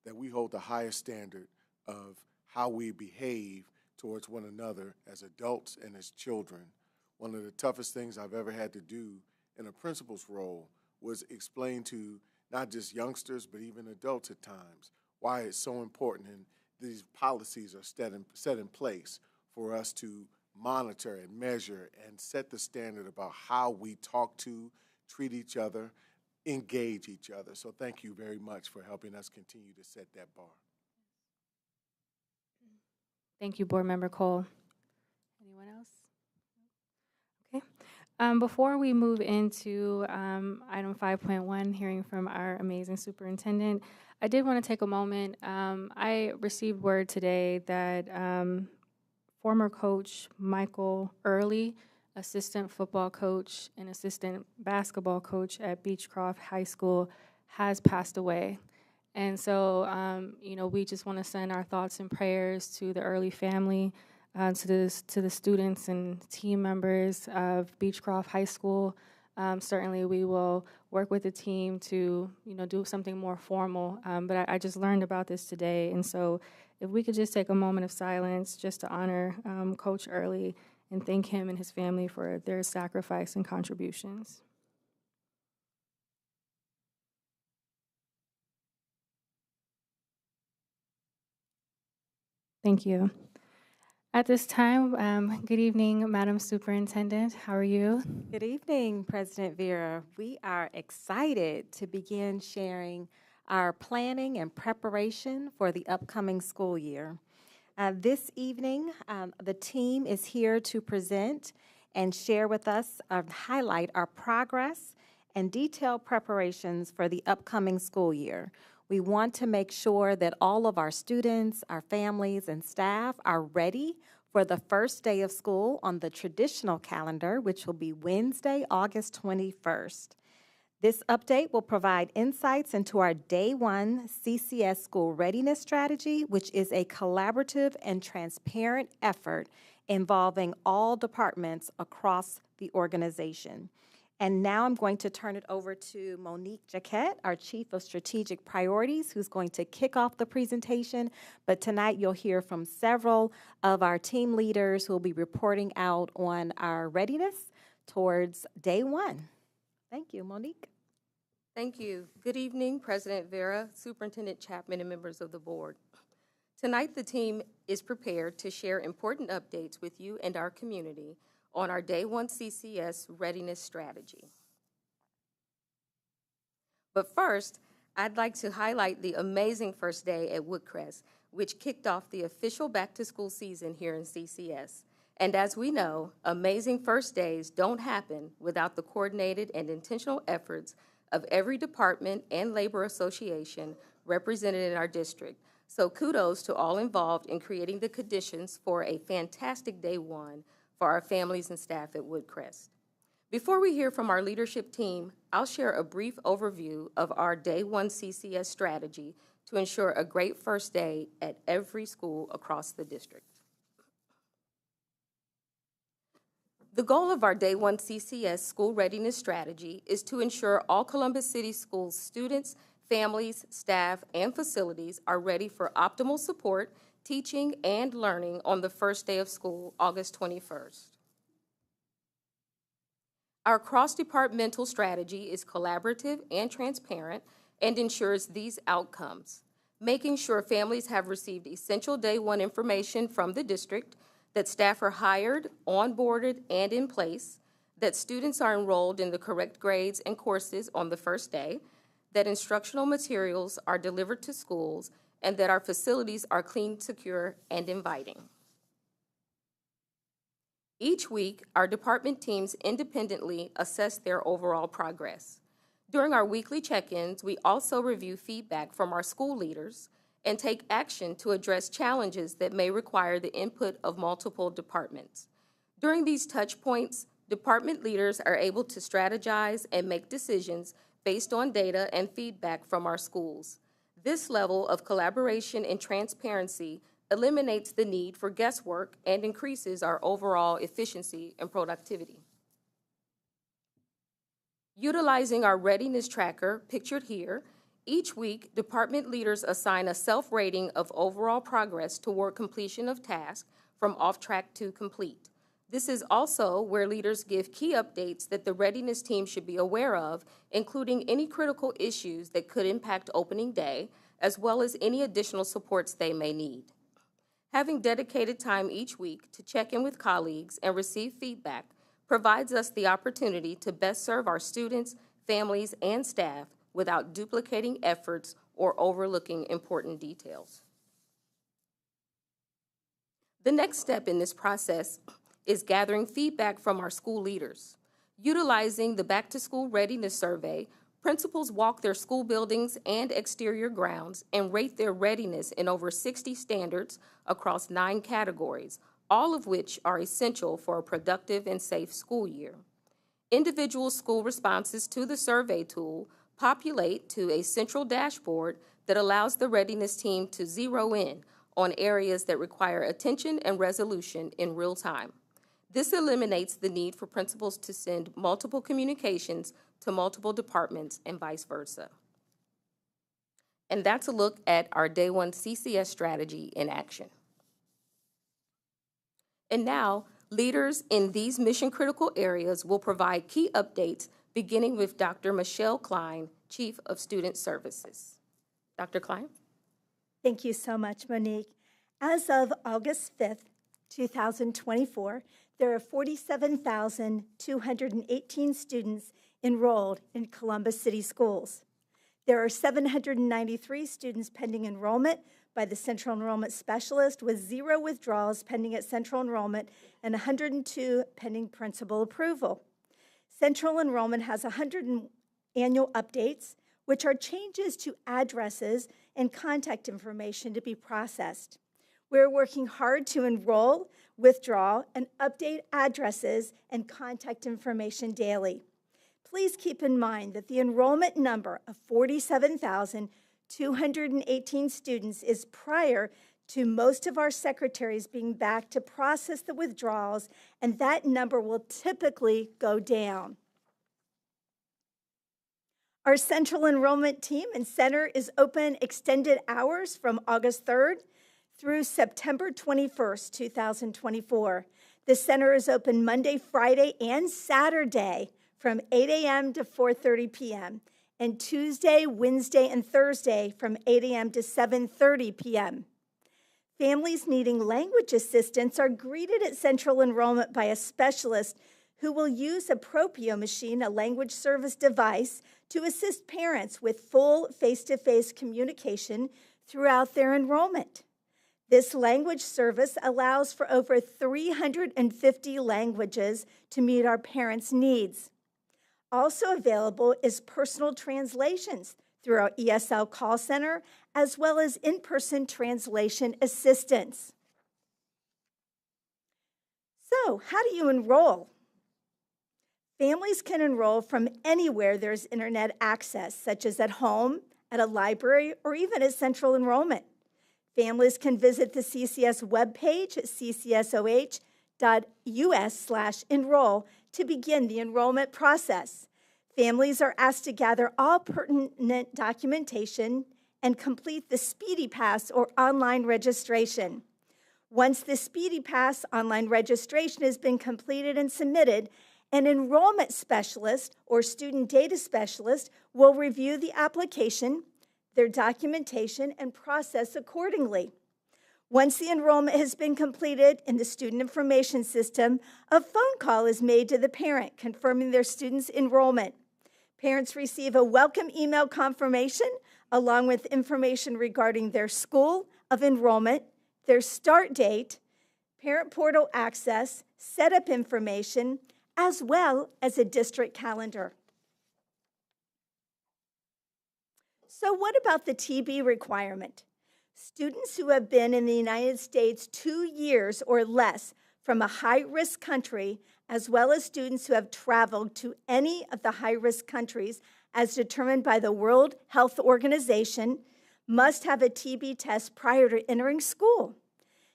that we hold the highest standard of how we behave towards one another as adults and as children. One of the toughest things I've ever had to do in a principal's role was explain to not just youngsters, but even adults at times, why it's so important, and these policies are set in place for us to monitor and measure and set the standard about how we talk to, treat each other, engage each other. So thank you very much for helping us continue to set that bar. Thank you, Board Member Cole. Anyone else? Okay. Before we move into item 5.1, hearing from our amazing superintendent, I did want to take a moment. I received word today that former coach Michael Early, assistant football coach and assistant basketball coach at Beechcroft High School, has passed away. And so, we just want to send our thoughts and prayers to the Early family, to the students and team members of Beechcroft High School. Certainly, we will work with the team to, do something more formal. But I just learned about this today, and so if we could just take a moment of silence just to honor Coach Early and thank him and his family for their sacrifice and contributions. Thank you. At this time, good evening, Madam Superintendent. How are you? Good evening, President Vera. We are excited to begin sharing our planning and preparation for the upcoming school year. This evening, the team is here to present and share with us, highlight our progress and detailed preparations for the upcoming school year. We want to make sure that all of our students, our families, and staff are ready for the first day of school on the traditional calendar, which will be Wednesday, August 21st. This update will provide insights into our Day 1 CCS School Readiness Strategy, which is a collaborative and transparent effort involving all departments across the organization. And now I'm going to turn it over to Monique Jaquette, our Chief of Strategic Priorities, who's going to kick off the presentation. But tonight you'll hear from several of our team leaders who will be reporting out on our readiness towards day one. Thank you, Monique. Thank you. Good evening, President Vera, Superintendent Chapman, and members of the board. Tonight, the team is prepared to share important updates with you and our community on our Day 1 CCS readiness strategy. But first, I'd like to highlight the amazing first day at Woodcrest, which kicked off the official back-to-school season here in CCS. And as we know, amazing first days don't happen without the coordinated and intentional efforts of every department and labor association represented in our district. So kudos to all involved in creating the conditions for a fantastic day one for our families and staff at Woodcrest. Before we hear from our leadership team, I'll share a brief overview of our Day 1 CCS strategy to ensure a great first day at every school across the district. The goal of our Day 1 CCS school readiness strategy is to ensure all Columbus City Schools students, families, staff, and facilities are ready for optimal support, teaching, and learning on the first day of school, August 21st. Our cross-departmental strategy is collaborative and transparent and ensures these outcomes, making sure families have received essential Day 1 information from the district, that staff are hired, onboarded, and in place, that students are enrolled in the correct grades and courses on the first day, that instructional materials are delivered to schools, and that our facilities are clean, secure, and inviting. Each week, our department teams independently assess their overall progress. During our weekly check-ins, we also review feedback from our school leaders and take action to address challenges that may require the input of multiple departments. During these touch points, department leaders are able to strategize and make decisions based on data and feedback from our schools. This level of collaboration and transparency eliminates the need for guesswork and increases our overall efficiency and productivity. Utilizing our readiness tracker, pictured here, each week, department leaders assign a self-rating of overall progress toward completion of tasks from off-track to complete. This is also where leaders give key updates that the readiness team should be aware of, including any critical issues that could impact opening day, as well as any additional supports they may need. Having dedicated time each week to check in with colleagues and receive feedback provides us the opportunity to best serve our students, families, and staff without duplicating efforts or overlooking important details. The next step in this process is gathering feedback from our school leaders. Utilizing the Back to School Readiness Survey, principals walk their school buildings and exterior grounds and rate their readiness in over 60 standards across 9 categories, all of which are essential for a productive and safe school year. Individual school responses to the survey tool populate to a central dashboard that allows the readiness team to zero in on areas that require attention and resolution in real time. This eliminates the need for principals to send multiple communications to multiple departments and vice versa. And that's a look at our Day 1 CCS strategy in action. And now, leaders in these mission-critical areas will provide key updates, beginning with Dr. Michelle Klein, Chief of Student Services. Dr. Klein? Thank you so much, Monique. As of August 5th, 2024, there are 47,218 students enrolled in Columbus City Schools. There are 793 students pending enrollment by the Central Enrollment Specialist, with 0 withdrawals pending at Central Enrollment and 102 pending principal approval. Central Enrollment has 100 annual updates, which are changes to addresses and contact information to be processed. We're working hard to enroll, withdraw, and update addresses and contact information daily. Please keep in mind that the enrollment number of 47,218 students is prior to most of our secretaries being back to process the withdrawals, and that number will typically go down. Our central enrollment team and center is open extended hours from August 3rd through September 21st, 2024. The center is open Monday, Friday, and Saturday from 8 a.m. to 4:30 p.m. and Tuesday, Wednesday, and Thursday from 8 a.m. to 7:30 p.m. Families needing language assistance are greeted at central enrollment by a specialist who will use a Propio machine, a language service device, to assist parents with full face-to-face communication throughout their enrollment. This language service allows for over 350 languages to meet our parents' needs. Also available is personal translations through our ESL call center, as well as in-person translation assistance. So, how do you enroll? Families can enroll from anywhere there's internet access, such as at home, at a library, or even at central enrollment. Families can visit the CCS webpage at ccsoh.us/enroll to begin the enrollment process. Families are asked to gather all pertinent documentation and complete the Speedy Pass or online registration. Once the Speedy Pass online registration has been completed and submitted, an enrollment specialist or student data specialist will review the application, their documentation, and process accordingly. Once the enrollment has been completed in the student information system, a phone call is made to the parent confirming their student's enrollment. Parents receive a welcome email confirmation along with information regarding their school of enrollment, their start date, parent portal access, setup information, as well as a district calendar. So what about the TB requirement? Students who have been in the United States 2 years or less from a high-risk country, as well as students who have traveled to any of the high-risk countries as determined by the World Health Organization, must have a TB test prior to entering school.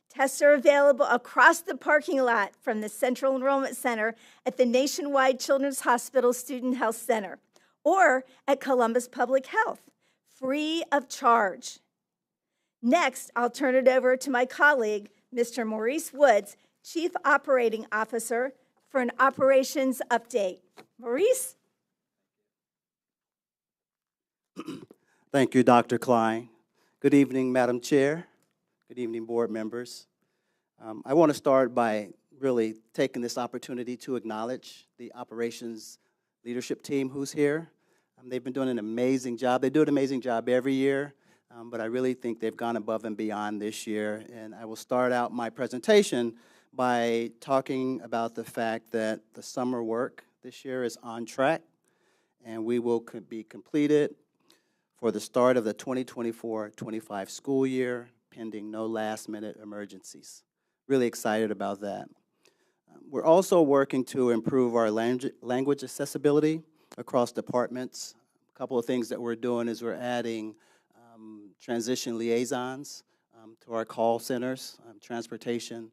Tests are available across the parking lot from the Central Enrollment Center at the Nationwide Children's Hospital Student Health Center or at Columbus Public Health, free of charge. Next, I'll turn it over to my colleague, Mr. Maurice Woods, Chief Operating Officer, for an operations update. Maurice? Thank you, Dr. Klein. Good evening, Madam Chair. Good evening, board members. I want to start by really taking this opportunity to acknowledge the operations leadership team who's here. They've been doing an amazing job. They do an amazing job every year, but I really think they've gone above and beyond this year. And I will start out my presentation by talking about the fact that the summer work this year is on track, and we will be completed for the start of the 2024-25 school year, pending no last-minute emergencies. Really excited about that. We're also working to improve our language accessibility across departments. A couple of things that we're doing is we're adding transition liaisons to our call centers, transportation,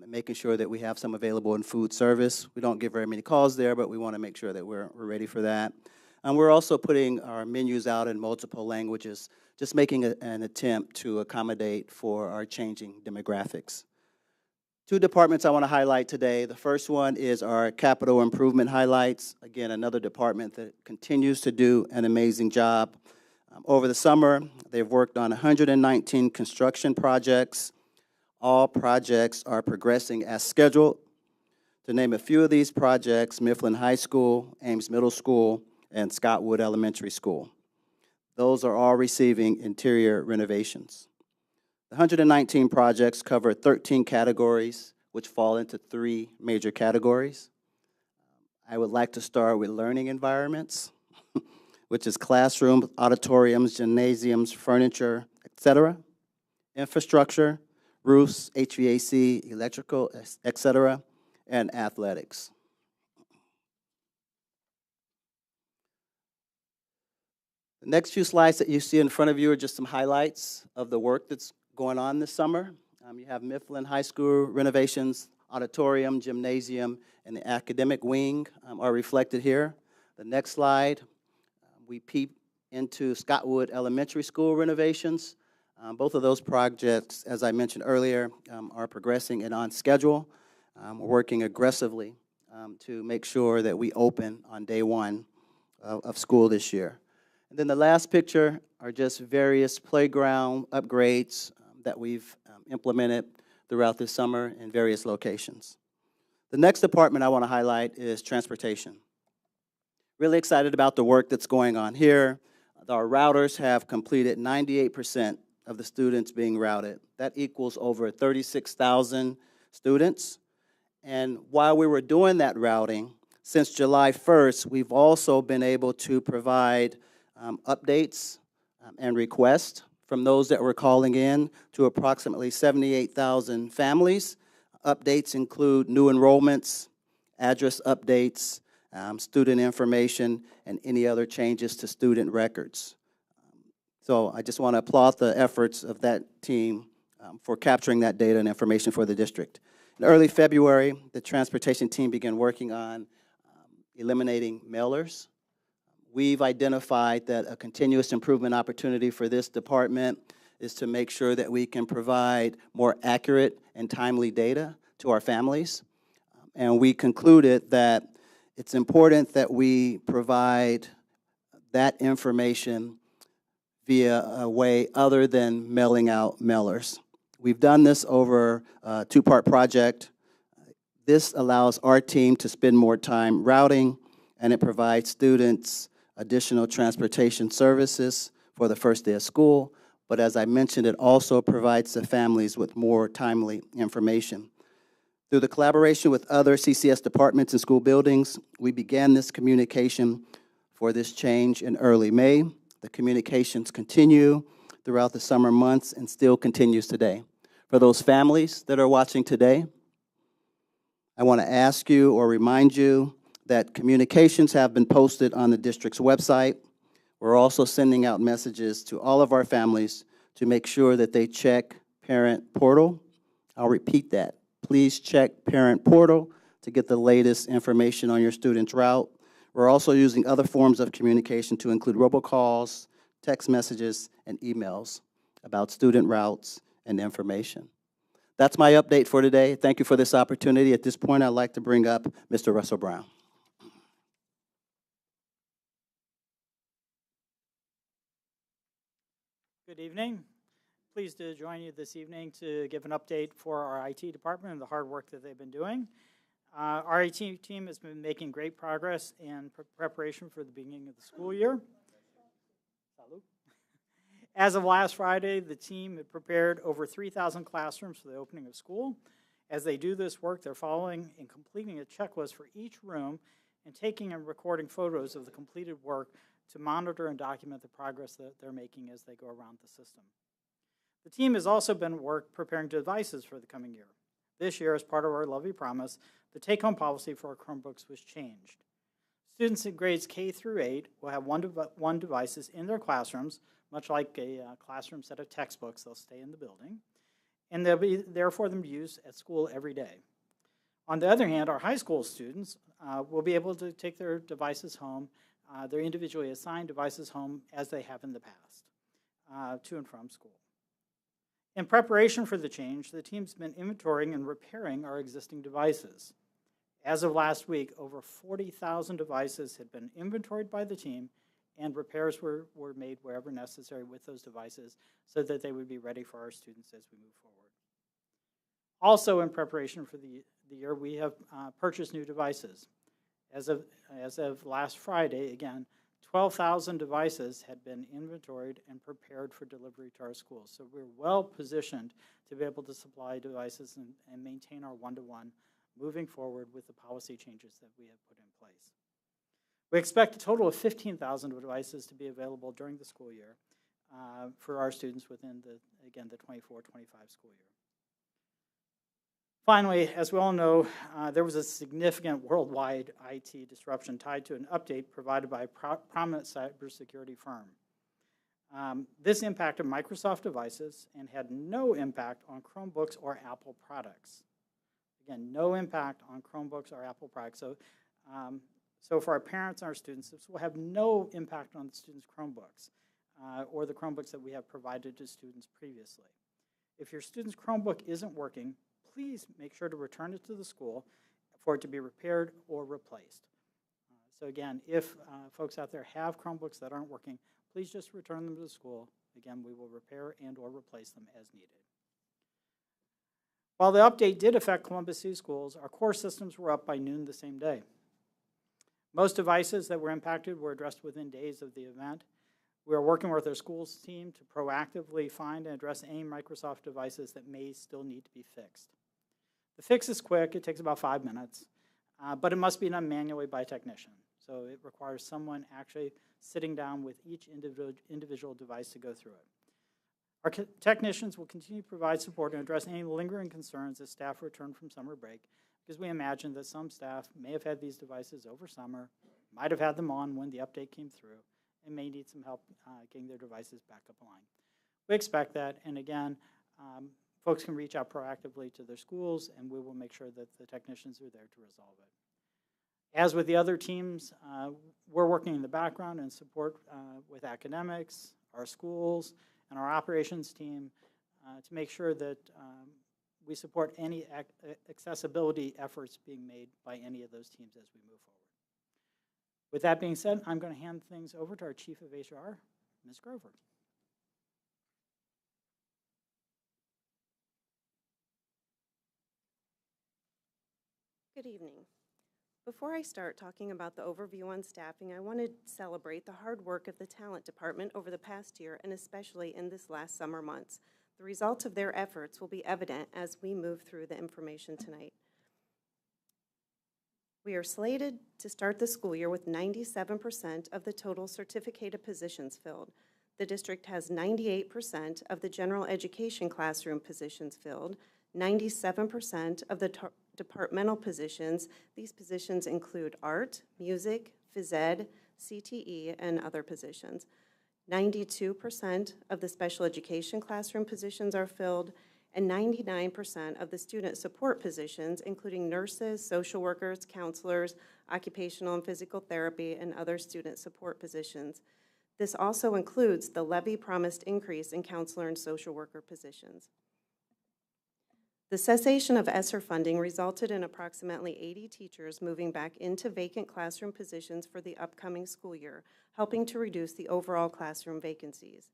and making sure that we have some available in food service. We don't get very many calls there, but we want to make sure that we're ready for that. And we're also putting our menus out in multiple languages, just making an attempt to accommodate for our changing demographics. Two departments I want to highlight today. The first one is our capital improvement highlights. Again, another department that continues to do an amazing job. Over the summer, they've worked on 119 construction projects. All projects are progressing as scheduled. To name a few of these projects, Mifflin High School, Ames Middle School, and Scottwood Elementary School. Those are all receiving interior renovations. The 119 projects cover 13 categories, which fall into 3 major categories. I would like to start with learning environments, which is classrooms, auditoriums, gymnasiums, furniture, etc. Infrastructure, roofs, HVAC, electrical, etc., and athletics. The next few slides that you see in front of you are just some highlights of the work that's going on this summer. You have Mifflin High School renovations, auditorium, gymnasium, and the academic wing are reflected here. The next slide, We peep into Scottwood Elementary School renovations. Both of those projects, as I mentioned earlier, are progressing and on schedule. We're working aggressively to make sure that we open on day one of school this year. And then the last picture are just various playground upgrades that we've implemented throughout this summer in various locations. The next department I want to highlight is transportation. Really excited about the work that's going on here. Our routers have completed 98% of the students being routed. That equals over 36,000 students. And while we were doing that routing, since July 1st, we've also been able to provide updates and requests from those that were calling in to approximately 78,000 families. Updates include new enrollments, address updates, student information, and any other changes to student records. So I just want to applaud the efforts of that team for capturing that data and information for the district. In early February, the transportation team began working on eliminating mailers. We've identified that a continuous improvement opportunity for this department is to make sure that we can provide more accurate and timely data to our families. And we concluded that it's important that we provide that information via a way other than mailing out mailers. We've done this over a two-part project. This allows our team to spend more time routing, and it provides students additional transportation services for the first day of school. But as I mentioned, it also provides the families with more timely information. Through the collaboration with other CCS departments and school buildings, we began this communication for this change in early May. The communications continue throughout the summer months and still continues today. For those families that are watching today, I want to ask you or remind you that communications have been posted on the district's website. We're also sending out messages to all of our families to make sure that they check Parent Portal. I'll repeat that. Please check Parent Portal to get the latest information on your student's route. We're also using other forms of communication to include robocalls, text messages, and emails about student routes and information. That's my update for today. Thank you for this opportunity. At this point, I'd like to bring up Mr. Russell Brown. Good evening. Pleased to join you this evening to give an update for our IT department and the hard work that they've been doing. Our IT team has been making great progress in preparation for the beginning of the school year. As of last Friday, the team had prepared over 3,000 classrooms for the opening of school. As they do this work, they're following and completing a checklist for each room and taking and recording photos of the completed work to monitor and document the progress that they're making as they go around the system. The team has also been preparing devices for the coming year. This year, as part of our Lovey Promise, the take-home policy for our Chromebooks was changed. Students in grades K through 8 will have one devices in their classrooms, much like a classroom set of textbooks. They'll stay in the building, and they'll be there for them to use at school every day. On the other hand, our high school students will be able to take their devices home, their individually assigned devices home, as they have in the past, to and from school. In preparation for the change, the team's been inventorying and repairing our existing devices. As of last week, over 40,000 devices had been inventoried by the team, and repairs were made wherever necessary with those devices so that they would be ready for our students as we move forward. Also, in preparation for the year, we have purchased new devices. As of last Friday, again, 12,000 devices had been inventoried and prepared for delivery to our schools. So we're well positioned to be able to supply devices and maintain our one-to-one moving forward with the policy changes that we have put in place. We expect a total of 15,000 devices to be available during the school year for our students within the 24-25 school year. Finally, as we all know, there was a significant worldwide IT disruption tied to an update provided by a prominent cybersecurity firm. This impacted Microsoft devices and had no impact on Chromebooks or Apple products. Again, no impact on Chromebooks or Apple products. So So for our parents and our students, this will have no impact on the students' Chromebooks or the Chromebooks that we have provided to students previously. If your student's Chromebook isn't working, please make sure to return it to the school for it to be repaired or replaced. So again, if folks out there have Chromebooks that aren't working, please just return them to the school. Again, we will repair and or replace them as needed. While the update did affect Columbus City Schools, our core systems were up by noon the same day. Most devices that were impacted were addressed within days of the event. We are working with our schools team to proactively find and address any Microsoft devices that may still need to be fixed. The fix is quick, it takes about 5 minutes, but it must be done manually by a technician. So it requires someone actually sitting down with each individual device to go through it. Our technicians will continue to provide support and address any lingering concerns as staff return from summer break, because we imagine that some staff may have had these devices over summer, might have had them on when the update came through, and may need some help getting their devices back up online. We expect that, and again, folks can reach out proactively to their schools, and we will make sure that the technicians are there to resolve it. As with the other teams, we're working in the background and support with academics, our schools, and our operations team to make sure that we support any accessibility efforts being made by any of those teams as we move forward. With that being said, I'm going to hand things over to our Chief of HR, Ms. Grover. Good evening. Before I start talking about the overview on staffing, I want to celebrate the hard work of the talent department over the past year and especially in this last summer months. The results of their efforts will be evident as we move through the information tonight. We are slated to start the school year with 97% of the total certificated positions filled. The district has 98% of the general education classroom positions filled, 97% of the departmental positions. These positions include art, music, phys ed, CTE, and other positions. 92% of the special education classroom positions are filled, and 99% of the student support positions, including nurses, social workers, counselors, occupational and physical therapy, and other student support positions. This also includes the levy-promised increase in counselor and social worker positions. The cessation of ESSER funding resulted in approximately 80 teachers moving back into vacant classroom positions for the upcoming school year, helping to reduce the overall classroom vacancies.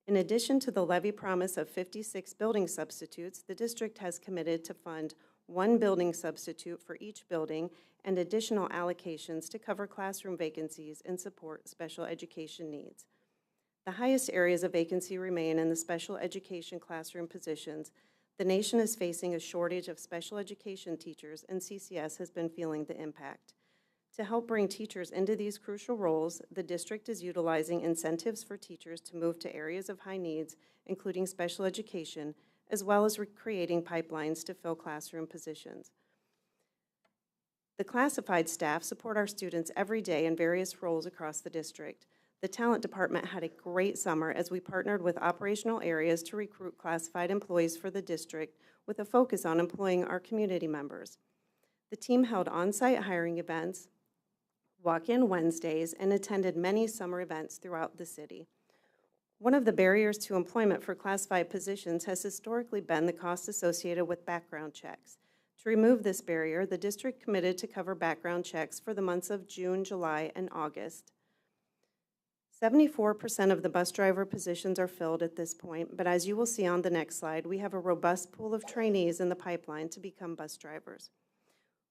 In addition to the levy promise of 56 building substitutes, the district has committed to fund 1 building substitute for each building and additional allocations to cover classroom vacancies and support special education needs. The highest areas of vacancy remain in the special education classroom positions. The nation is facing a shortage of special education teachers, and CCS has been feeling the impact. To help bring teachers into these crucial roles, the district is utilizing incentives for teachers to move to areas of high needs, including special education, as well as creating pipelines to fill classroom positions. The classified staff support our students every day in various roles across the district. The talent department had a great summer as we partnered with operational areas to recruit classified employees for the district with a focus on employing our community members. The team held on-site hiring events, walk-in Wednesdays, and attended many summer events throughout the city. One of the barriers to employment for classified positions has historically been the costs associated with background checks. To remove this barrier, the district committed to cover background checks for the months of June, July, and August. 74% of the bus driver positions are filled at this point, but as you will see on the next slide, we have a robust pool of trainees in the pipeline to become bus drivers.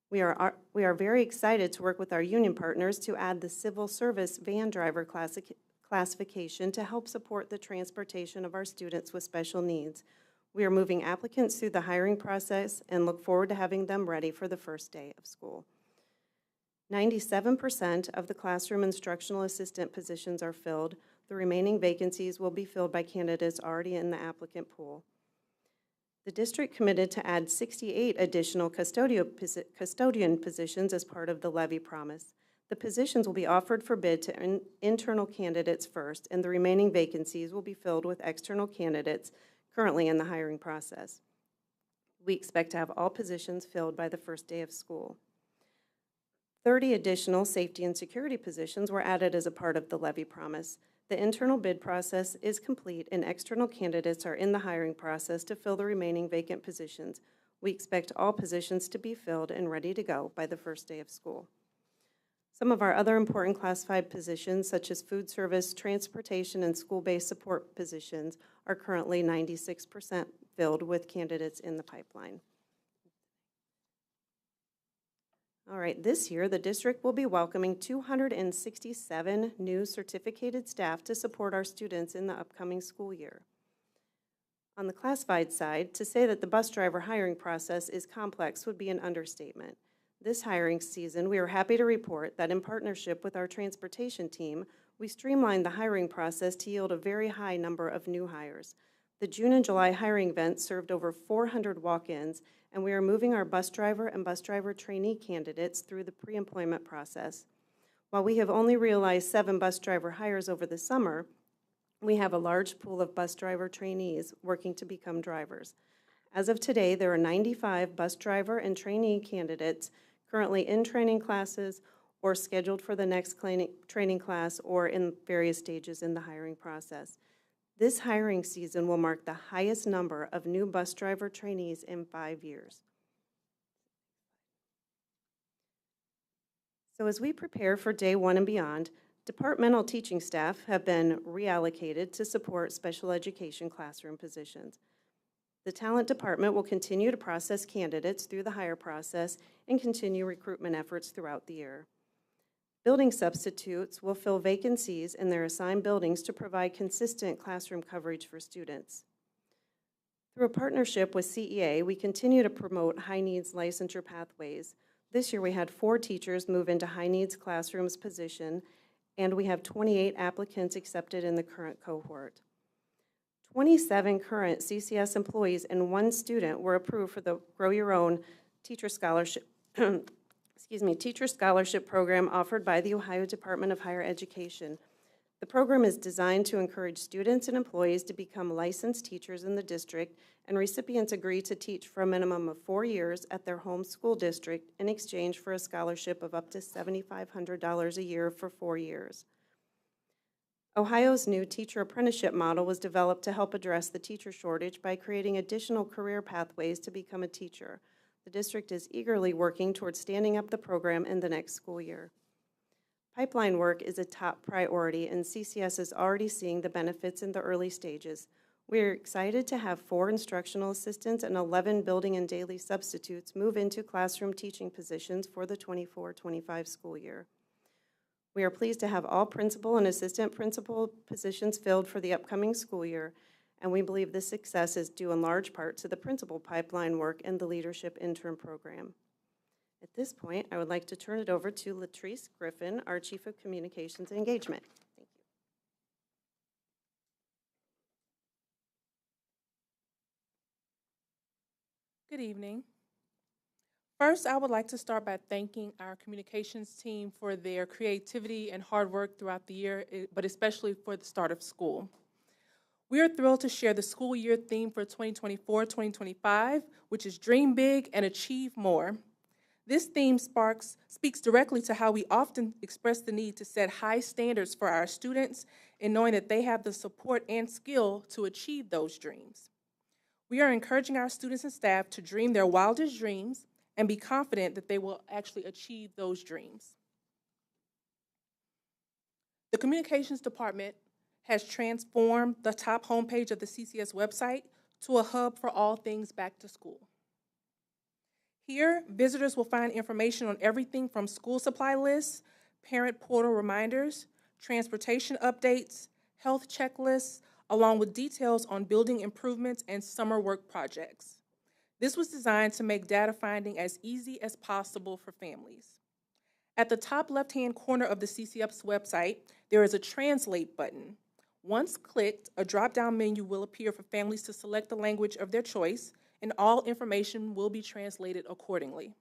We are very excited to work with our union partners to add the civil service van driver classification to help support the transportation of our students with special needs. We are moving applicants through the hiring process and look forward to having them ready for the first day of school. 97% of the classroom instructional assistant positions are filled. The remaining vacancies will be filled by candidates already in the applicant pool. The district committed to add 68 additional custodian positions as part of the levy promise. The positions will be offered for bid to internal candidates first, and the remaining vacancies will be filled with external candidates currently in the hiring process. We expect to have all positions filled by the first day of school. 30 additional safety and security positions were added as a part of the levy promise. The internal bid process is complete and external candidates are in the hiring process to fill the remaining vacant positions. We expect all positions to be filled and ready to go by the first day of school. Some of our other important classified positions, such as food service, transportation, and school-based support positions, are currently 96% filled with candidates in the pipeline. All right, this year, the district will be welcoming 267 new certificated staff to support our students in the upcoming school year. On the classified side, to say that the bus driver hiring process is complex would be an understatement. This hiring season, we are happy to report that in partnership with our transportation team, we streamlined the hiring process to yield a very high number of new hires. The June and July hiring event served over 400 walk-ins, and we are moving our bus driver and bus driver trainee candidates through the pre-employment process. While we have only realized 7 bus driver hires over the summer, we have a large pool of bus driver trainees working to become drivers. As of today, there are 95 bus driver and trainee candidates currently in training classes or scheduled for the next training class or in various stages in the hiring process. This hiring season will mark the highest number of new bus driver trainees in 5 years. So as we prepare for day 1 and beyond, departmental teaching staff have been reallocated to support special education classroom positions. The talent department will continue to process candidates through the hire process and continue recruitment efforts throughout the year. Building substitutes will fill vacancies in their assigned buildings to provide consistent classroom coverage for students. Through a partnership with CEA, we continue to promote high-needs licensure pathways. This year we had 4 teachers move into high-needs classrooms position, and we have 28 applicants accepted in the current cohort. 27 current CCS employees and 1 student were approved for the Grow Your Own Teacher Scholarship Teacher Scholarship Program offered by the Ohio Department of Higher Education. The program is designed to encourage students and employees to become licensed teachers in the district, and recipients agree to teach for a minimum of 4 years at their home school district in exchange for a scholarship of up to $7,500 a year for 4 years. Ohio's new teacher apprenticeship model was developed to help address the teacher shortage by creating additional career pathways to become a teacher. The district is eagerly working towards standing up the program in the next school year. Pipeline work is a top priority, and CCS is already seeing the benefits in the early stages. We're excited to have 4 instructional assistants and 11 building and daily substitutes move into classroom teaching positions for the 24-25 school year. We are pleased to have all principal and assistant principal positions filled for the upcoming school year, and we believe this success is due in large part to the principal pipeline work and the leadership intern program. At this point, I would like to turn it over to Latrice Griffin, our Chief of Communications and Engagement. Thank you. Good evening. First, I would like to start by thanking our communications team for their creativity and hard work throughout the year, but especially for the start of school. We are thrilled to share the school year theme for 2024-2025, which is Dream Big and Achieve More. This theme speaks directly to how we often express the need to set high standards for our students and knowing that they have the support and skill to achieve those dreams. We are encouraging our students and staff to dream their wildest dreams and be confident that they will actually achieve those dreams. The communications department has transformed the top homepage of the CCS website to a hub for all things back to school. Here, visitors will find information on everything from school supply lists, parent portal reminders, transportation updates, health checklists, along with details on building improvements and summer work projects. This was designed to make data finding as easy as possible for families. At the top left-hand corner of the CCS website, there is a Translate button. Once clicked, a drop-down menu will appear for families to select the language of their choice, and all information will be translated accordingly.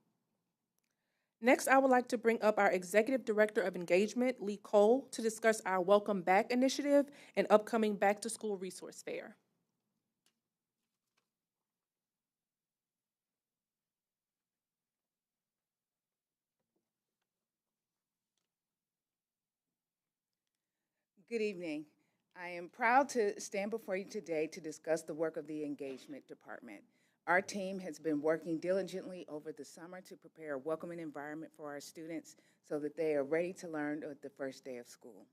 Next, I would like to bring up our Executive Director of Engagement, Lee Cole, to discuss our Welcome Back initiative and upcoming back-to-school resource fair. Good evening. I am proud to stand before you today to discuss the work of the Engagement Department. Our team has been working diligently over the summer to prepare a welcoming environment for our students so that they are ready to learn at the first day of school.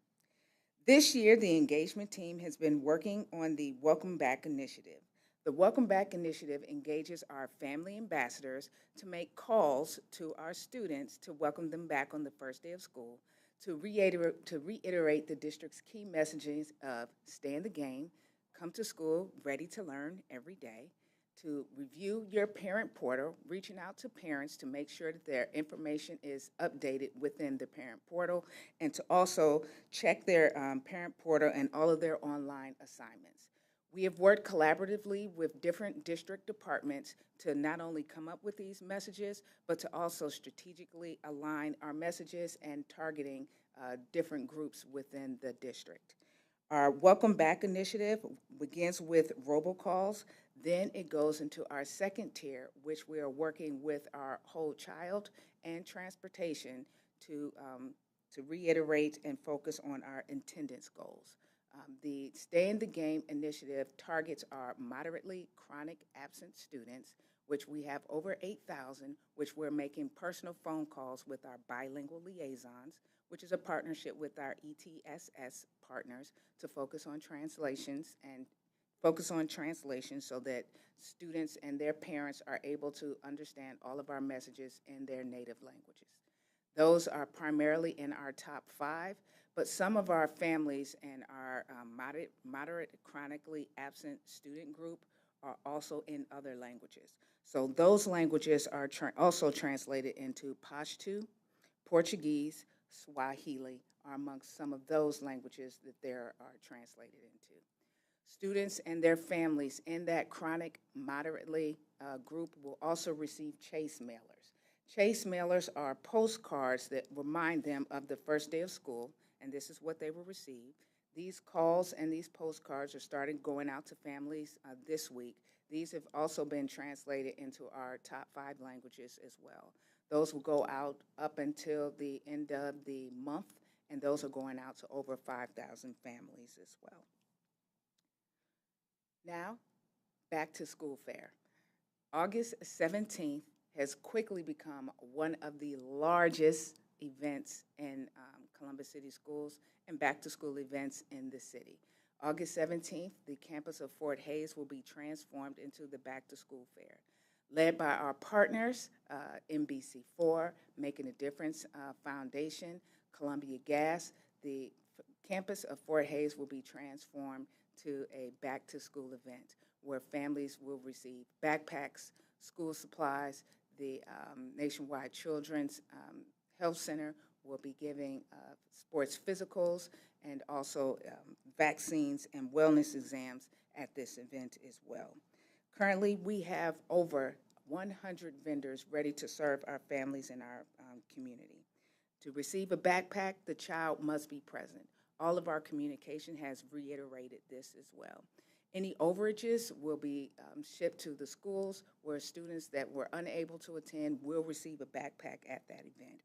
This year, the engagement team has been working on the Welcome Back Initiative. The Welcome Back Initiative engages our family ambassadors to make calls to our students to welcome them back on the first day of school, to reiterate the district's key messages of stay in the game, come to school ready to learn every day, to review your parent portal, reaching out to parents to make sure that their information is updated within the parent portal, and to also check their parent portal and all of their online assignments. We have worked collaboratively with different district departments to not only come up with these messages, but to also strategically align our messages and targeting different groups within the district. Our Welcome Back initiative begins with robocalls. Then it goes into our second tier, which we are working with our whole child and transportation to reiterate and focus on our attendance goals. The Stay in the Game initiative targets our moderately chronic absent students, which we have over 8,000, which we're making personal phone calls with our bilingual liaisons, which is a partnership with our ETSS partners to focus on translations so that students and their parents are able to understand all of our messages in their native languages. Those are primarily in our top 5, but some of our families and our moderate chronically absent student group are also in other languages. So those languages are also translated into Pashto, Portuguese, Swahili are amongst some of those languages that they are translated into. Students and their families in that chronic moderately group will also receive Chase mailers. Chase mailers are postcards that remind them of the first day of school, and this is what they will receive. These calls and these postcards are starting going out to families this week. These have also been translated into our top 5 languages as well. Those will go out up until the end of the month, and those are going out to over 5,000 families as well. Now, back to school fair. August 17th has quickly become one of the largest events in Columbus City Schools and back-to-school events in the city. August 17th, the campus of Fort Hays will be transformed into the back-to-school fair. Led by our partners, MBC4, Making a Difference Foundation, Columbia Gas, the campus of Fort Hays will be transformed to a back-to-school event where families will receive backpacks, school supplies. The Nationwide Children's Health Center will be giving sports physicals and also vaccines and wellness exams at this event as well. Currently, we have over 100 vendors ready to serve our families in our community. To receive a backpack, the child must be present. All of our communication has reiterated this as well. Any overages will be shipped to the schools where students that were unable to attend will receive a backpack at that event.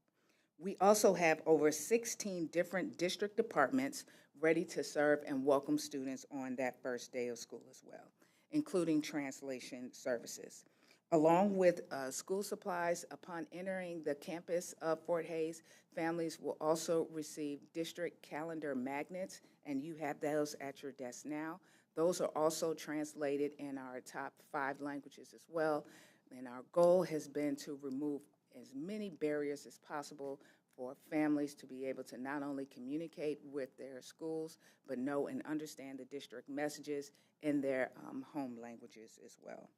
We also have over 16 different district departments ready to serve and welcome students on that first day of school as well, including translation services. Along with school supplies, upon entering the campus of Fort Hays, families will also receive district calendar magnets, and you have those at your desk now. Those are also translated in our top 5 languages as well, and our goal has been to remove as many barriers as possible for families to be able to not only communicate with their schools, but know and understand the district messages in their home languages as well.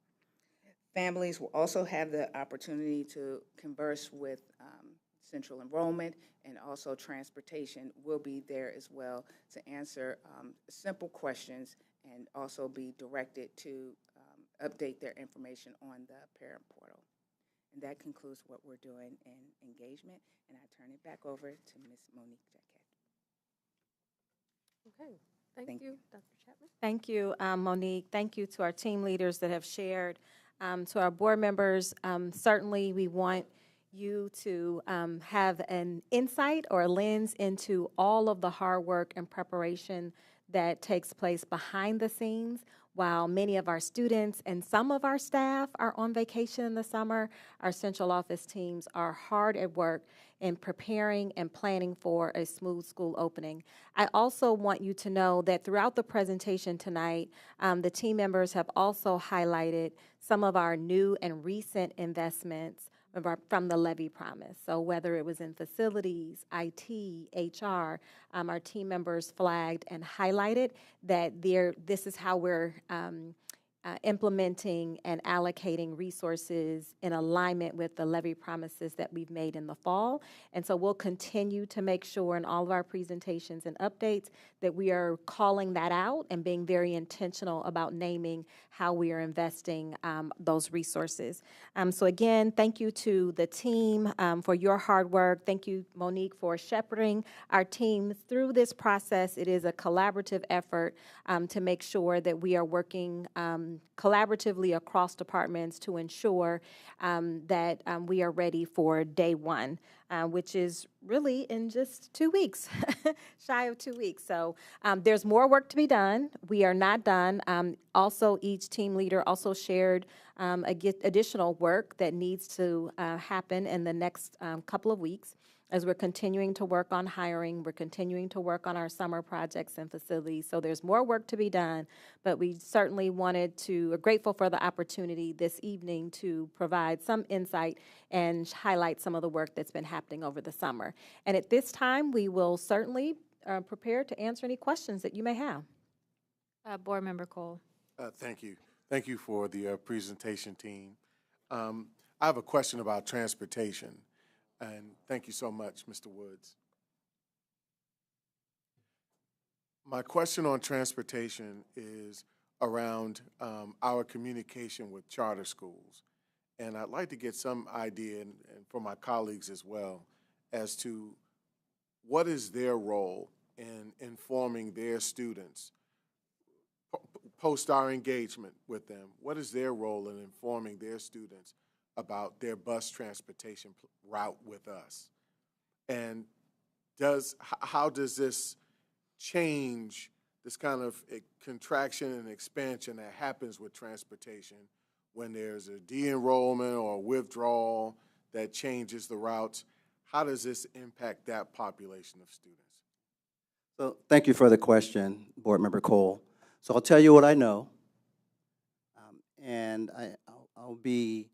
Families will also have the opportunity to converse with central enrollment, and also transportation will be there as well to answer simple questions and also be directed to update their information on the parent portal. And that concludes what we're doing in engagement, and I turn it back over to Ms. Monique Jacquet. Okay, thank you, Dr. Chapman. Thank you, Monique. Thank you to our team leaders that have shared. To our board members, certainly we want you to have an insight or a lens into all of the hard work and preparation that takes place behind the scenes. While many of our students and some of our staff are on vacation in the summer, our central office teams are hard at work in preparing and planning for a smooth school opening. I also want you to know that throughout the presentation tonight, the team members have also highlighted some of our new and recent investments from the Levy Promise. So whether it was in facilities, IT, HR, our team members flagged and highlighted that this is how we're implementing and allocating resources in alignment with the levy promises that we've made in the fall. And so we'll continue to make sure in all of our presentations and updates that we are calling that out and being very intentional about naming how we are investing those resources. So again, thank you to the team for your hard work. Thank you, Monique, for shepherding our team through this process. It is a collaborative effort to make sure that we are working collaboratively across departments to ensure that we are ready for day one, which is really in just 2 weeks, shy of 2 weeks. So there's more work to be done. We are not done. Also, each team leader also shared additional work that needs to happen in the next couple of weeks. As we're continuing to work on hiring, we're continuing to work on our summer projects and facilities. So there's more work to be done, but we certainly are grateful for the opportunity this evening to provide some insight and highlight some of the work that's been happening over the summer. And at this time, we will certainly prepare to answer any questions that you may have. Board Member Cole. Thank you. Thank you for the presentation, team. I have a question about transportation. And thank you so much, Mr. Woods. My question on transportation is around our communication with charter schools. And I'd like to get some idea, and for my colleagues as well, as to what is their role in informing their students post our engagement with them. What is their role in informing their students about their bus transportation route with us? And how does this change this kind of contraction and expansion that happens with transportation when there's a de-enrollment or a withdrawal that changes the routes? How does this impact that population of students? So thank you for the question, Board Member Cole. So I'll tell you what I know, and I'll be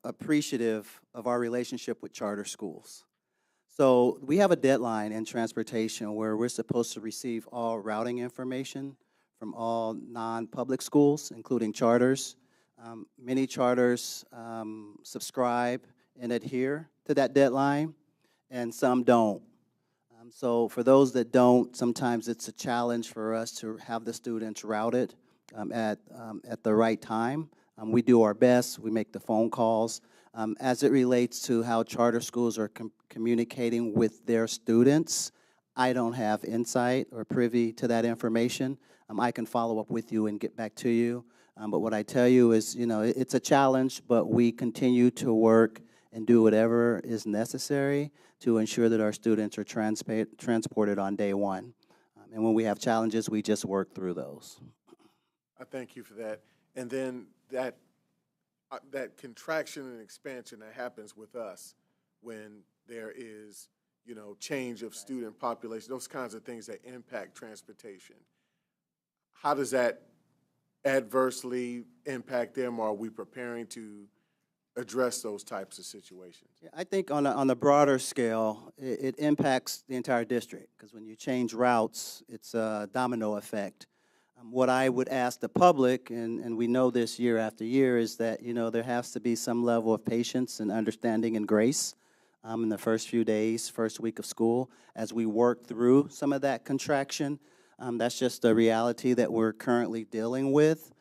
appreciative of our relationship with charter schools. So we have a deadline in transportation where we're supposed to receive all routing information from all non-public schools, including charters. Many charters subscribe and adhere to that deadline, and some don't. So for those that don't, sometimes it's a challenge for us to have the students routed at the right time. We do our best. We make the phone calls. As it relates to how charter schools are communicating with their students, I don't have insight or privy to that information. I can follow up with you and get back to you. But what I tell you is, it's a challenge, but we continue to work and do whatever is necessary to ensure that our students are transported on day one. And when we have challenges, we just work through those. I thank you for that. And then that contraction and expansion that happens with us when there is, change of student population, those kinds of things that impact transportation. How does that adversely impact them, or are we preparing to address those types of situations? Yeah, I think on a broader scale, it impacts the entire district, because when you change routes, it's a domino effect. What I would ask the public, and we know this year after year, is that, there has to be some level of patience and understanding and grace in the first few days, first week of school, as we work through some of that contraction. That's just the reality that we're currently dealing with.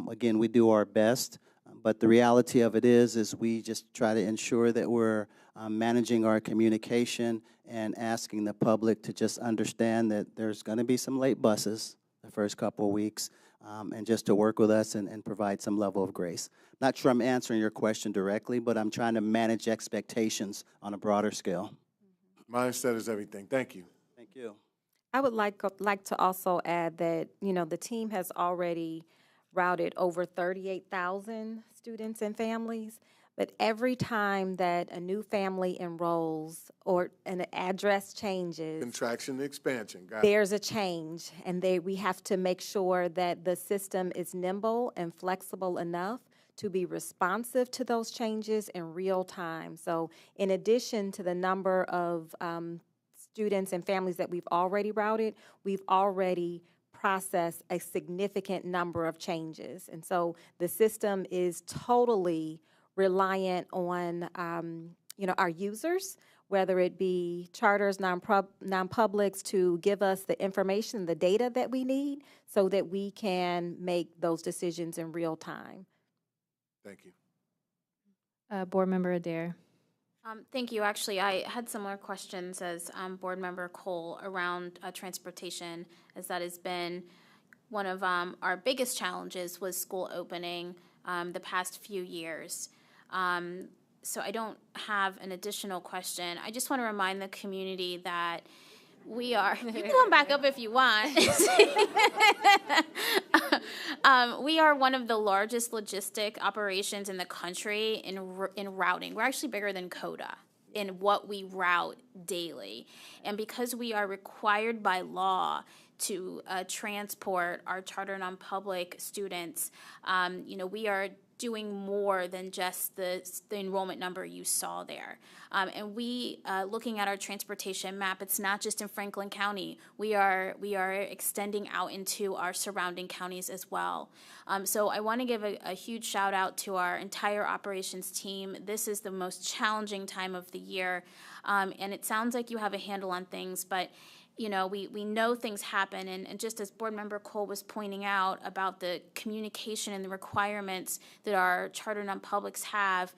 Again, we do our best, but the reality of it is we just try to ensure that we're managing our communication and asking the public to just understand that there's going to be some late buses the first couple of weeks, and just to work with us and provide some level of grace. Not sure I'm answering your question directly, but I'm trying to manage expectations on a broader scale. Mindset is everything. Thank you. Thank you. I would like to also add that, the team has already routed over 38,000 students and families, but every time that a new family enrolls or an address changes, Contraction, expansion. Got it. there's a change, and we have to make sure that the system is nimble and flexible enough to be responsive to those changes in real time. So in addition to the number of students and families that we've already routed, we've already processed a significant number of changes. And so the system is totally reliant on, our users, whether it be charters, non-publics, to give us the information, the data that we need so that we can make those decisions in real time. Thank you. Board Member Adair. Thank you. Actually, I had similar questions as Board Member Cole around transportation, as that has been one of our biggest challenges with school opening the past few years. So I don't have an additional question. I just want to remind the community that we are, you can come back up if you want. We are one of the largest logistic operations in the country in routing. We're actually bigger than CODA in what we route daily. And because we are required by law to transport our charter non-public students, we are doing more than just the enrollment number you saw there. And we, looking at our transportation map, it's not just in Franklin County. We are extending out into our surrounding counties as well. So I want to give a huge shout out to our entire operations team. This is the most challenging time of the year. And it sounds like you have a handle on things, but we know things happen, and just as Board Member Cole was pointing out about the communication and the requirements that our charter non-publics have,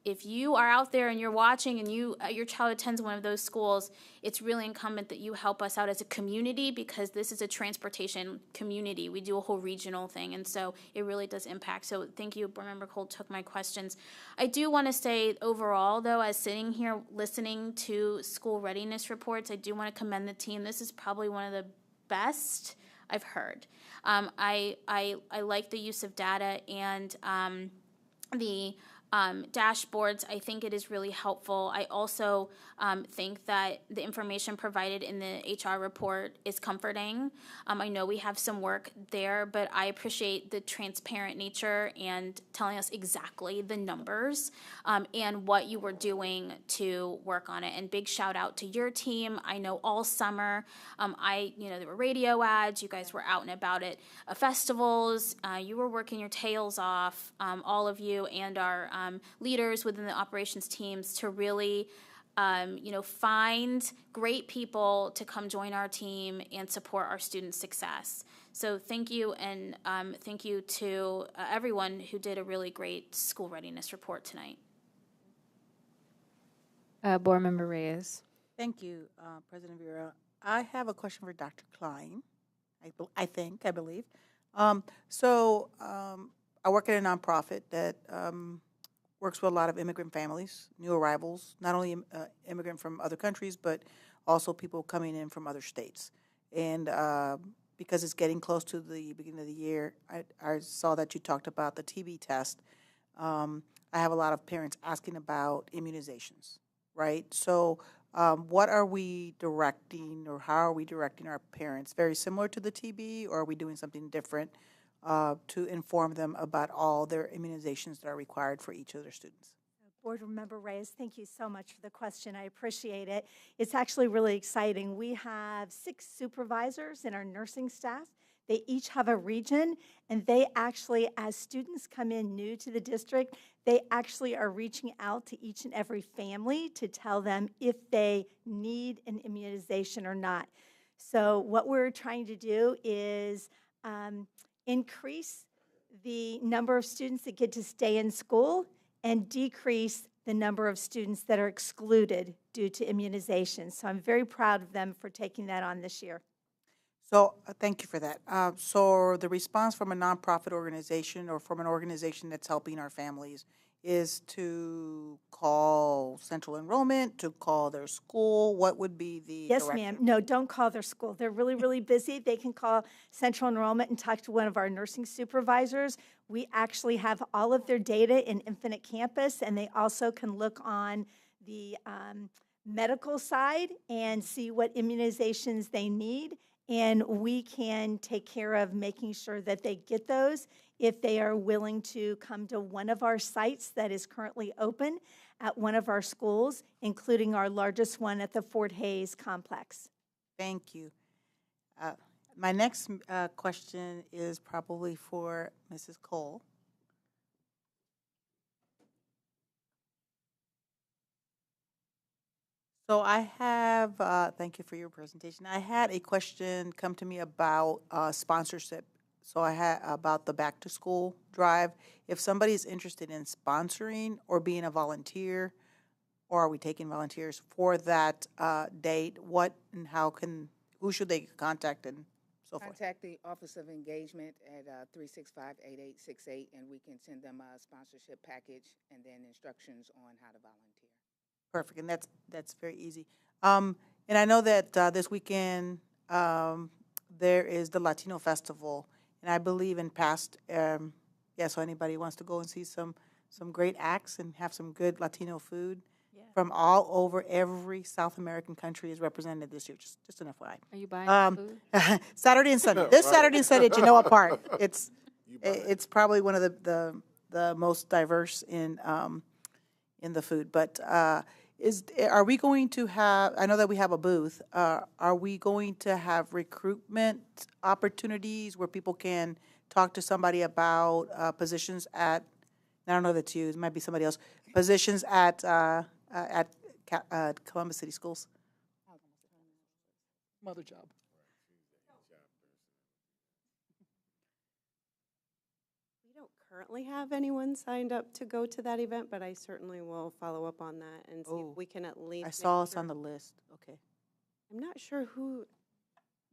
if you are out there and you're watching and your child attends one of those schools, it's really incumbent that you help us out as a community, because this is a transportation community. We do a whole regional thing, and so it really does impact. So thank you, Board Member Cole took my questions. I do want to say overall, though, as sitting here listening to school readiness reports, I do want to commend the team. This is probably one of the best I've heard. I like the use of data and the dashboards. I think it is really helpful. I also think that the information provided in the HR report is comforting. I know we have some work there, but I appreciate the transparent nature and telling us exactly the numbers and what you were doing to work on it. And big shout out to your team. I know all summer, there were radio ads. You guys were out and about at festivals. You were working your tails off, all of you, and our leaders within the operations teams to really, find great people to come join our team and support our student success. So thank you, and thank you to everyone who did a really great school readiness report tonight. Board Member Reyes. Thank you, President Vera. I have a question for Dr. Klein, I believe. I work at a nonprofit that works with a lot of immigrant families, new arrivals, not only immigrant from other countries, but also people coming in from other states. And because it's getting close to the beginning of the year, I saw that you talked about the TB test. I have a lot of parents asking about immunizations, right? So what are we directing, or how are we directing our parents? Very similar to the TB, or are we doing something different to inform them about all their immunizations that are required for each of their students? Board Member Reyes, thank you so much for the question. I appreciate it. It's actually really exciting. We have 6 supervisors in our nursing staff. They each have a region, and they actually, as students come in new to the district, they actually are reaching out to each and every family to tell them if they need an immunization or not. So what we're trying to do is increase the number of students that get to stay in school and decrease the number of students that are excluded due to immunization. So I'm very proud of them for taking that on this year. So, thank you for that. So the response from a nonprofit organization or from an organization that's helping our families is to call central enrollment, to call their school? What would be the Yes, direction? ma'am. No, don't call their school. They're really, really busy. They can call Central Enrollment and talk to one of our nursing supervisors. We actually have all of their data in Infinite Campus, and they also can look on the medical side and see what immunizations they need. And we can take care of making sure that they get those if they are willing to come to one of our sites that is currently open at one of our schools, including our largest one at the Fort Hays complex. Thank you. My next question is probably for Mrs. Cole. So I have, thank you for your presentation. I had a question come to me about sponsorship. So I had about the back to school drive. If somebody's interested in sponsoring or being a volunteer, or are we taking volunteers for that date, what and how who should they contact and so forth? Contact the Office of Engagement at 365-8868, and we can send them a sponsorship package and then instructions on how to volunteer. Perfect, and that's very easy. And I know that this weekend there is the Latino Festival, and I believe in past, so anybody wants to go and see some great acts and have some good Latino food from all over every South American country is represented this year. Just an FYI. Are you buying food? Saturday and Sunday. This Saturday and Sunday at Genoa Park. It's probably one of the most diverse in the food. But are we going to have, I know that we have a booth, are we going to have recruitment opportunities where people can talk to somebody about positions at, I don't know if it's you, it might be somebody else, positions at Columbus City Schools? Mother job. Currently have anyone signed up to go to that event, but I certainly will follow up on that and see if we can at least. I saw us on the list. Okay. I'm not sure who.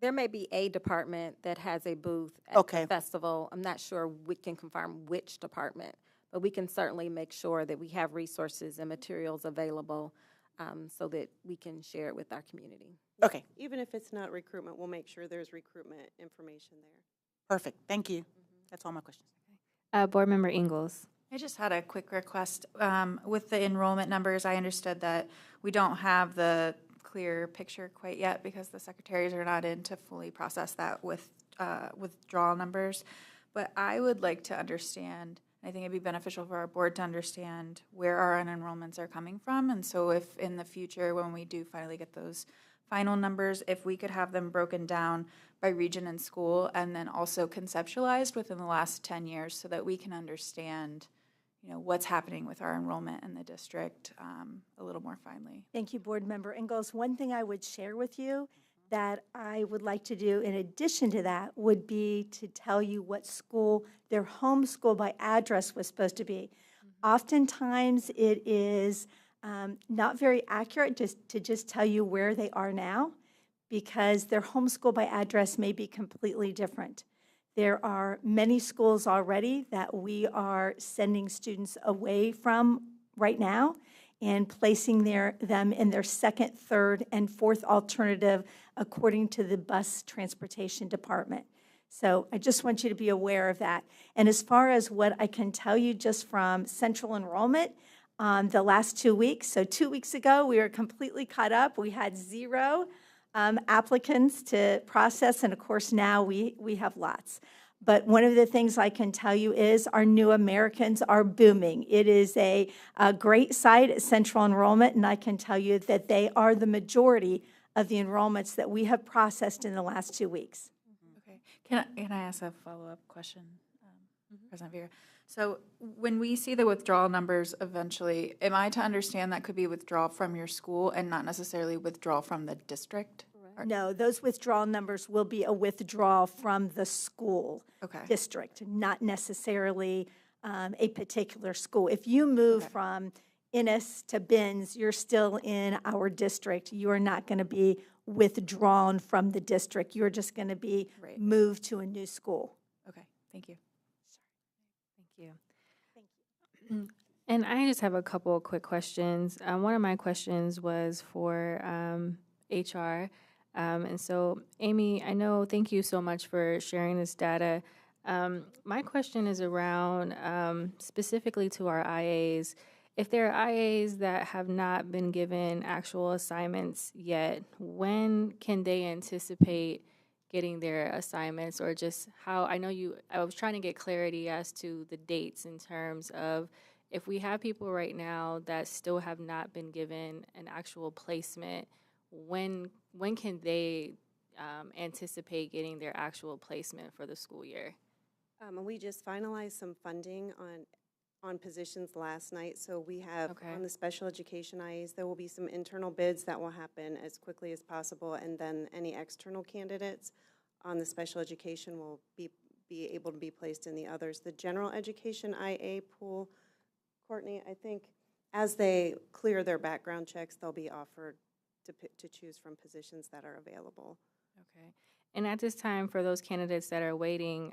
There may be a department that has a booth at the festival. I'm not sure we can confirm which department, but we can certainly make sure that we have resources and materials available so that we can share it with our community. Okay. Even if it's not recruitment, we'll make sure there's recruitment information there. Perfect. Thank you. That's all my questions. Board Member Ingalls. I just had a quick request. With the enrollment numbers, I understood that we don't have the clear picture quite yet because the secretaries are not in to fully process that with withdrawal numbers. But I would like to understand, I think it'd be beneficial for our board to understand where our unenrollments are coming from. And so if in the future, when we do finally get those final numbers, if we could have them broken down by region and school and then also conceptualized within the last 10 years so that we can understand, what's happening with our enrollment in the district a little more finely. Thank you, Board Member Ingalls. One thing I would share with you that I would like to do in addition to that would be to tell you what school their home school by address was supposed to be. Oftentimes it is not very accurate to just tell you where they are now, because their homeschool by address may be completely different. There are many schools already that we are sending students away from right now and placing them in their second, third, and fourth alternative according to the bus transportation department. So I just want you to be aware of that. And as far as what I can tell you just from central enrollment, the last 2 weeks, so 2 weeks ago, we were completely caught up. We had 0 applicants to process, and of course now we have lots. But one of the things I can tell you is our new Americans are booming. It is a great site at Central Enrollment, and I can tell you that they are the majority of the enrollments that we have processed in the last 2 weeks. Okay. Can I ask a follow-up question, President Vera? So when we see the withdrawal numbers eventually, am I to understand that could be withdrawal from your school and not necessarily withdrawal from the district? No, those withdrawal numbers will be a withdrawal from the school district, not necessarily a particular school. If you move from Ennis to Benz, you're still in our district. You are not going to be withdrawn from the district. You're just going to be Right. moved to a new school. Okay, thank you. Thank you. And I just have a couple of quick questions. One of my questions was for HR. And so, Amy, thank you so much for sharing this data. My question is around specifically to our IAs. If there are IAs that have not been given actual assignments yet, when can they anticipate getting their assignments, or just how? I was trying to get clarity as to the dates in terms of if we have people right now that still have not been given an actual placement, when can they anticipate getting their actual placement for the school year? We just finalized some funding on positions last night, so we have on the special education IAs, there will be some internal bids that will happen as quickly as possible, and then any external candidates on the special education will be able to be placed in the others. The general education IA pool, Courtney, I think as they clear their background checks, they'll be offered to choose from positions that are available. Okay. And at this time, for those candidates that are waiting,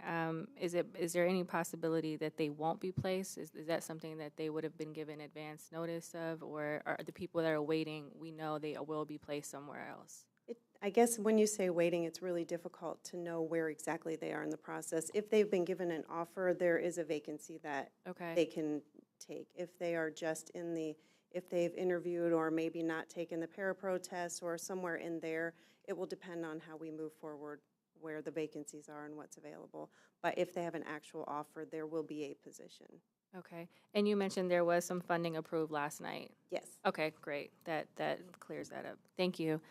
is there any possibility that they won't be placed? Is that something that they would have been given advance notice of, or are the people that are waiting, we know they will be placed somewhere else? I guess when you say waiting, it's really difficult to know where exactly they are in the process. If they've been given an offer, there is a vacancy that they can take. If they are just if they've interviewed or maybe not taken the parapro test or somewhere in there, it will depend on how we move forward, where the vacancies are and what's available. But if they have an actual offer, there will be a position. Okay. And you mentioned there was some funding approved last night. Yes. Okay, great. That clears that up. Thank you.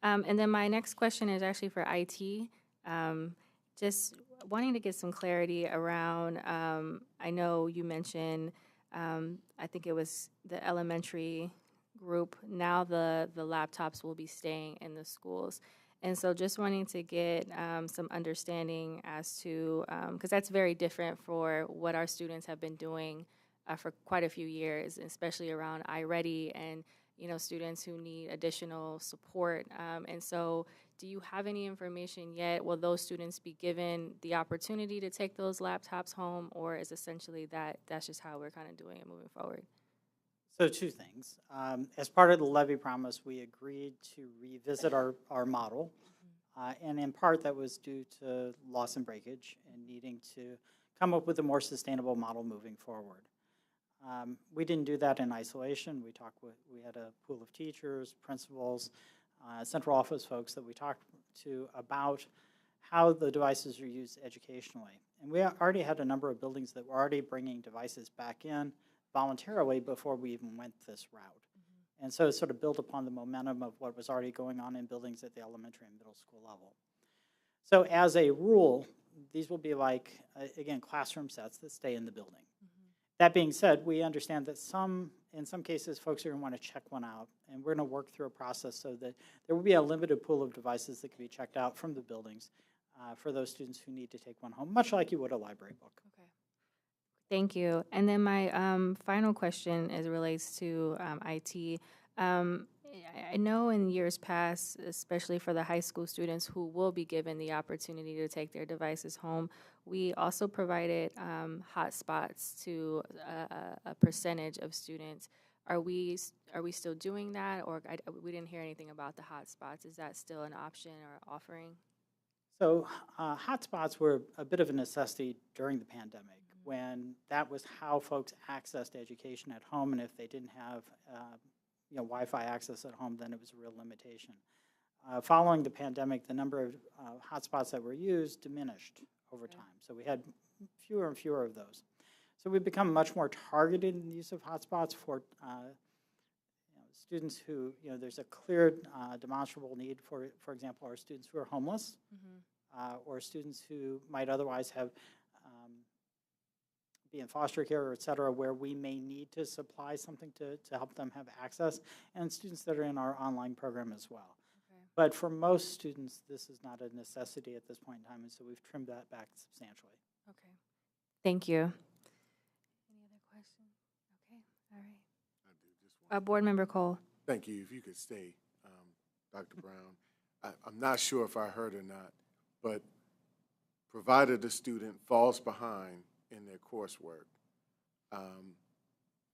And then my next question is actually for IT. Just wanting to get some clarity around, I know you mentioned, I think it was the elementary group, now the laptops will be staying in the schools. And so just wanting to get some understanding as to, because that's very different for what our students have been doing for quite a few years, especially around iReady and students who need additional support. And so do you have any information yet? Will those students be given the opportunity to take those laptops home, or is essentially that's just how we're kind of doing it moving forward? So two things. As part of the levy promise, we agreed to revisit our model. And in part, that was due to loss and breakage and needing to come up with a more sustainable model moving forward. We didn't do that in isolation. We had a pool of teachers, principals, central office folks that we talked to about how the devices are used educationally. And we already had a number of buildings that were already bringing devices back in voluntarily before we even went this route. And so it sort of built upon the momentum of what was already going on in buildings at the elementary and middle school level. So as a rule, these will be like, again, classroom sets that stay in the building. That being said, we understand that in some cases, folks are going to want to check one out, and we're going to work through a process so that there will be a limited pool of devices that can be checked out from the buildings for those students who need to take one home, much like you would a library book. Okay. Thank you. And then my final question relates to IT. I know in years past, especially for the high school students who will be given the opportunity to take their devices home, we also provided hotspots to a percentage of students. Are we still doing that, or we didn't hear anything about the hotspots? Is that still an option or offering? So hotspots were a bit of a necessity during the pandemic, when that was how folks accessed education at home, and if they didn't have Wi-Fi access at home, then it was a real limitation. Following the pandemic, the number of hotspots that were used diminished over time. So we had fewer and fewer of those. So we've become much more targeted in the use of hotspots for students who, there's a clear demonstrable need for example, our students who are homeless, or students who might otherwise have be in foster care, et cetera, where we may need to supply something to help them have access, and students that are in our online program as well. Okay. But for most students, this is not a necessity at this point in time, and so we've trimmed that back substantially. Okay. Thank you. Any other questions? Okay. All right. I do. Board Member Cole. Thank you. If you could stay, Dr. Brown. I'm not sure if I heard or not, but provided the student falls behind in their coursework,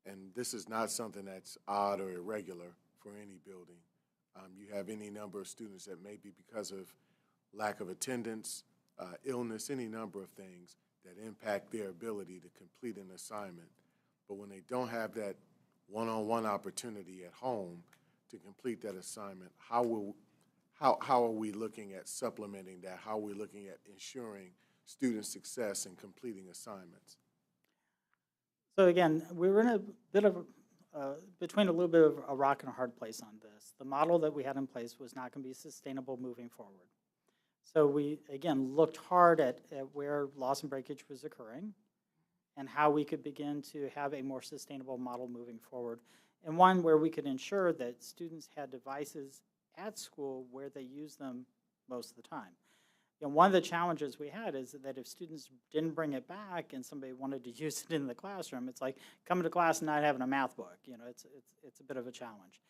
and this is not something that's odd or irregular for any building. You have any number of students that may be because of lack of attendance, illness, any number of things that impact their ability to complete an assignment. But when they don't have that one-on-one opportunity at home to complete that assignment, how are we looking at supplementing that? How are we looking at ensuring student success in completing assignments? So again, we were in a bit of between a little bit of a rock and a hard place on this. The model that we had in place was not going to be sustainable moving forward. So we, again, looked hard at where loss and breakage was occurring and how we could begin to have a more sustainable model moving forward, and one where we could ensure that students had devices at school where they use them most of the time. You know, one of the challenges we had is that if students didn't bring it back and somebody wanted to use it in the classroom, it's like coming to class and not having a math book. You know, it's a bit of a challenge.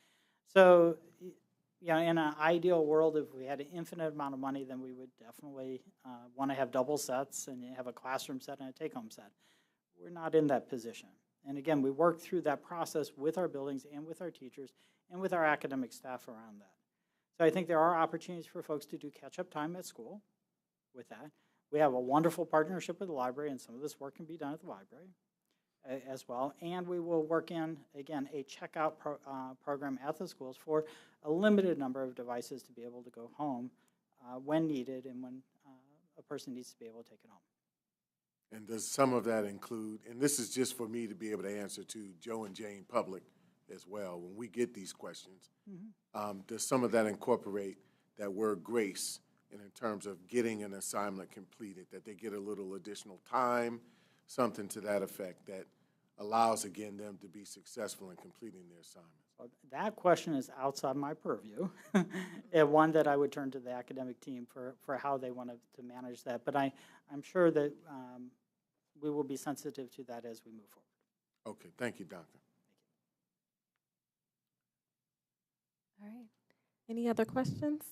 So, you know, in an ideal world, if we had an infinite amount of money, then we would definitely want to have double sets and have a classroom set and a take-home set. We're not in that position. And again, we work through that process with our buildings and with our teachers and with our academic staff around that. So I think there are opportunities for folks to do catch-up time at school with that. We have a wonderful partnership with the library, and some of this work can be done at the library as well. And we will work in, again, a checkout program at the schools for a limited number of devices to be able to go home when needed and when a person needs to be able to take it home. And does some of that include, and this is just for me to be able to answer to Joe and Jane public as well, when we get these questions, does some of that incorporate that word grace in terms of getting an assignment completed, that they get a little additional time, something to that effect that allows, again, them to be successful in completing their assignments? So that question is outside my purview, and one that I would turn to the academic team for how they want to manage that. But I'm sure that we will be sensitive to that as we move forward. Okay, thank you, Doctor. All right. Any other questions?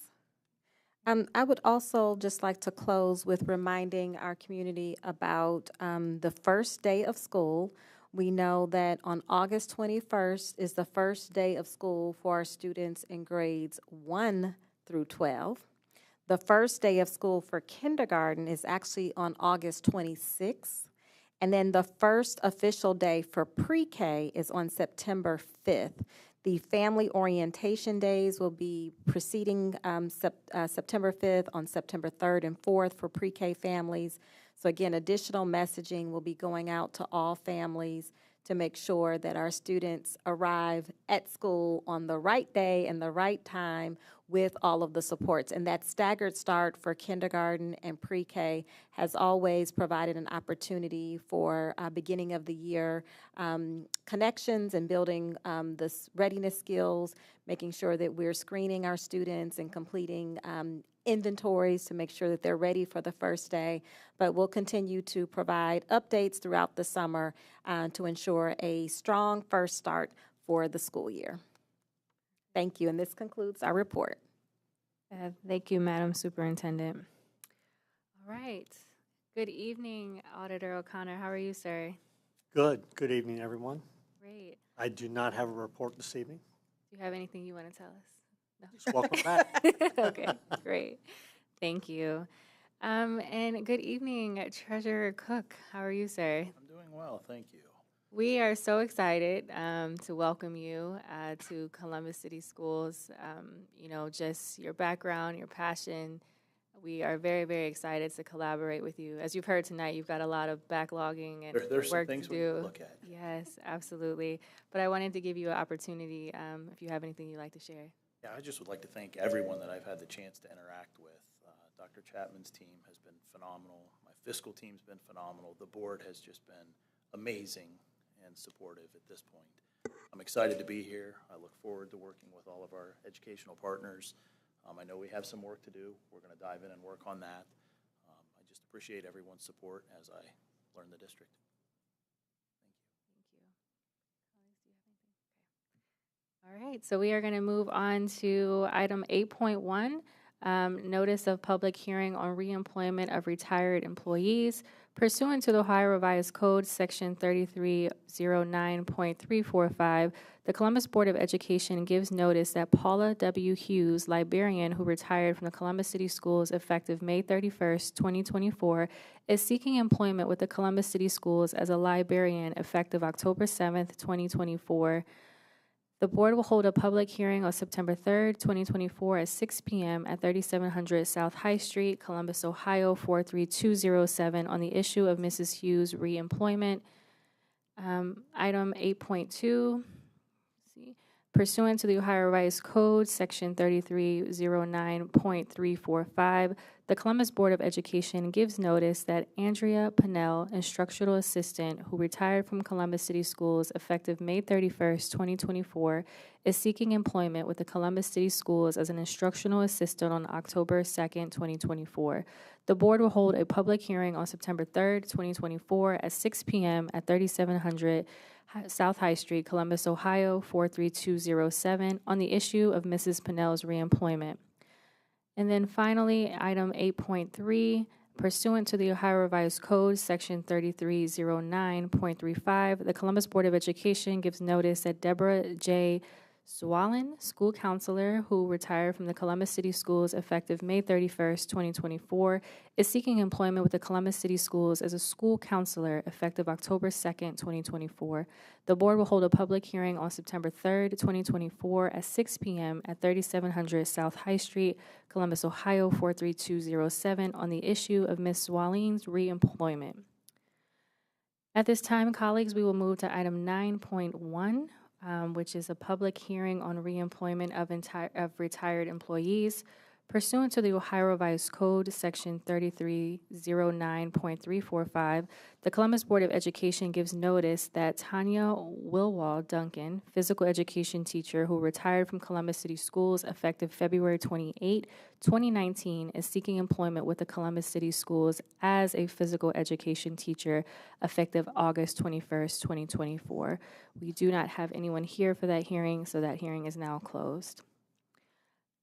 I would also just like to close with reminding our community about the first day of school. We know that on August 21st is the first day of school for our students in grades 1 through 12. The first day of school for kindergarten is actually on August 26th. And then the first official day for pre-K is on September 5th. The family orientation days will be preceding September 5th on September 3rd and 4th for pre-K families. So again, additional messaging will be going out to all families to make sure that our students arrive at school on the right day and the right time with all of the supports. And that staggered start for kindergarten and pre-K has always provided an opportunity for beginning of the year connections and building the readiness skills, making sure that we're screening our students and completing inventories to make sure that they're ready for the first day. But we'll continue to provide updates throughout the summer to ensure a strong first start for the school year. Thank you, and this concludes our report. Thank you, Madam Superintendent. All right. Good evening, Auditor O'Connor. How are you, sir? Good. Good evening, everyone. Great. I do not have a report this evening. Do you have anything you want to tell us? No? Just welcome back. Okay, great. Thank you. And good evening, Treasurer Cook. How are you, sir? I'm doing well, thank you. We are so excited to welcome you to Columbus City Schools. You know, just your background, your passion. We are very, very excited to collaborate with you. As you've heard tonight, you've got a lot of backlogging and There's some work things to we do. can look at. Yes, absolutely. But I wanted to give you an opportunity if you have anything you'd like to share. Yeah, I just would like to thank everyone that I've had the chance to interact with. Dr. Chapman's team has been phenomenal. My fiscal team's been phenomenal. The board has just been amazing and supportive at this point. I'm excited to be here. I look forward to working with all of our educational partners. I know we have some work to do. We're going to dive in and work on that. I just appreciate everyone's support as I learn the district. All right, so we are going to move on to item 8.1, notice of public hearing on reemployment of retired employees. Pursuant to the Ohio Revised Code, Section 3309.345, the Columbus Board of Education gives notice that Paula W. Hughes, librarian who retired from the Columbus City Schools effective May 31st, 2024, is seeking employment with the Columbus City Schools as a librarian effective October 7th, 2024. The board will hold a public hearing on September 3rd, 2024 at 6 p.m. at 3700 South High Street, Columbus, Ohio 43207 on the issue of Mrs. Hughes' reemployment. Item 8.2. Pursuant to the Ohio Revised Code, Section 3309.345, the Columbus Board of Education gives notice that Andrea Pinnell, instructional assistant who retired from Columbus City Schools effective May 31st, 2024, is seeking employment with the Columbus City Schools as an instructional assistant on October 2nd, 2024. The board will hold a public hearing on September 3rd, 2024 at 6 p.m. at 3700 South High Street, Columbus, Ohio 43207 on the issue of Mrs. Pinnell's reemployment. And then finally, item 8.3, pursuant to the Ohio Revised Code, Section 3309.35, the Columbus Board of Education gives notice that Deborah J. Swallen, school counselor who retired from the Columbus City Schools effective May 31st, 2024, is seeking employment with the Columbus City Schools as a school counselor effective October 2nd, 2024. The board will hold a public hearing on September 3rd, 2024 at 6 p.m. at 3700 South High Street, Columbus, Ohio 43207 on the issue of Ms. Swallen's reemployment. At this time, colleagues, we will move to item 9.1. Which is a public hearing on reemployment of retired employees. Pursuant to the Ohio Revised Code, Section 3309.345, the Columbus Board of Education gives notice that Tanya Wilwall Duncan, physical education teacher who retired from Columbus City Schools effective February 28, 2019, is seeking employment with the Columbus City Schools as a physical education teacher effective August 21st, 2024. We do not have anyone here for that hearing, so that hearing is now closed.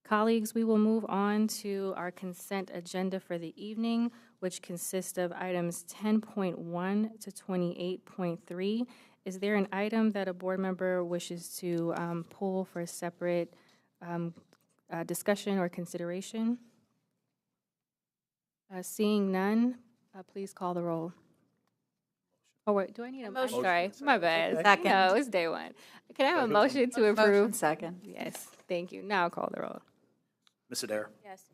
Colleagues, we will move on to our consent agenda for the evening, which consists of items 10.1 to 28.3. Is there an item that a board member wishes to pull for separate discussion or consideration? Seeing none, please call the roll. Oh, wait, do I need a motion? I'm sorry, my bad. Second. No, it's day one. Can I have a motion to approve? Motion second. Yes, thank you. Now I'll call the roll. Ms. Adair? Yes.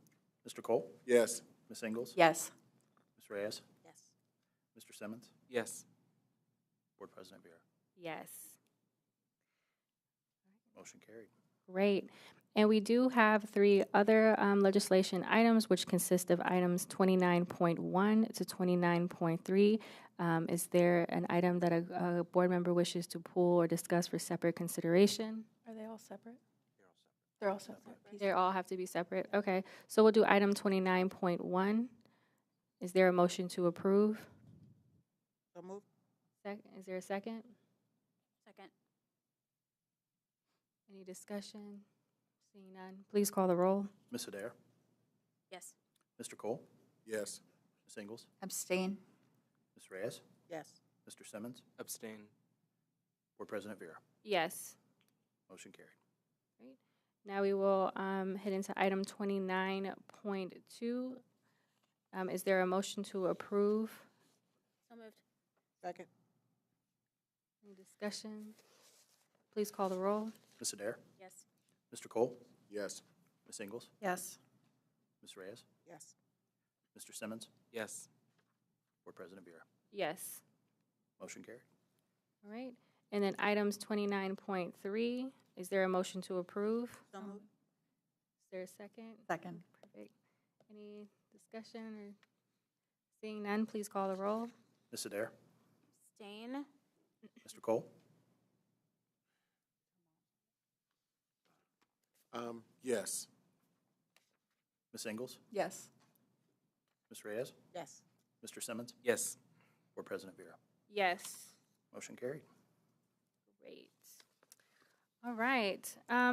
Mr. Cole? Yes. Ms. Ingles? Yes. Ms. Reyes? Yes. Mr. Simmons? Yes. Board President Vera? Yes. Motion carried. Great. And we do have three other legislation items, which consist of items 29.1 to 29.3. Is there an item that a board member wishes to pull or discuss for separate consideration? Are they all separate? They're all separate. They all have to be separate? Okay. So we'll do item 29.1. Is there a motion to approve? So moved. Is there a second? Second. Any discussion? Seeing none, please call the roll. Ms. Adair? Yes. Mr. Cole? Yes. Ms. Ingles? Abstain. Ms. Reyes? Yes. Mr. Simmons? Abstain. Board President Vera? Yes. Motion carried. Great. Now we will head into item 29.2. Is there a motion to approve? So moved. Second. Any discussion? Please call the roll. Ms. Adair? Yes. Mr. Cole? Yes. Ms. Ingles? Yes. Ms. Reyes? Yes. Mr. Simmons? Yes. Board President Vera? Yes. Motion carried. All right. And then items 29.3. Is there a motion to approve? So moved. Is there a second? Second. Perfect. Any discussion or seeing none, please call the roll. Ms. Adair? Abstain. Mr. Cole? Yes. Ms. Ingles? Yes. Ms. Reyes? Yes. Mr. Simmons? Yes. Board President Vera? Yes. Motion carried. Great. All right.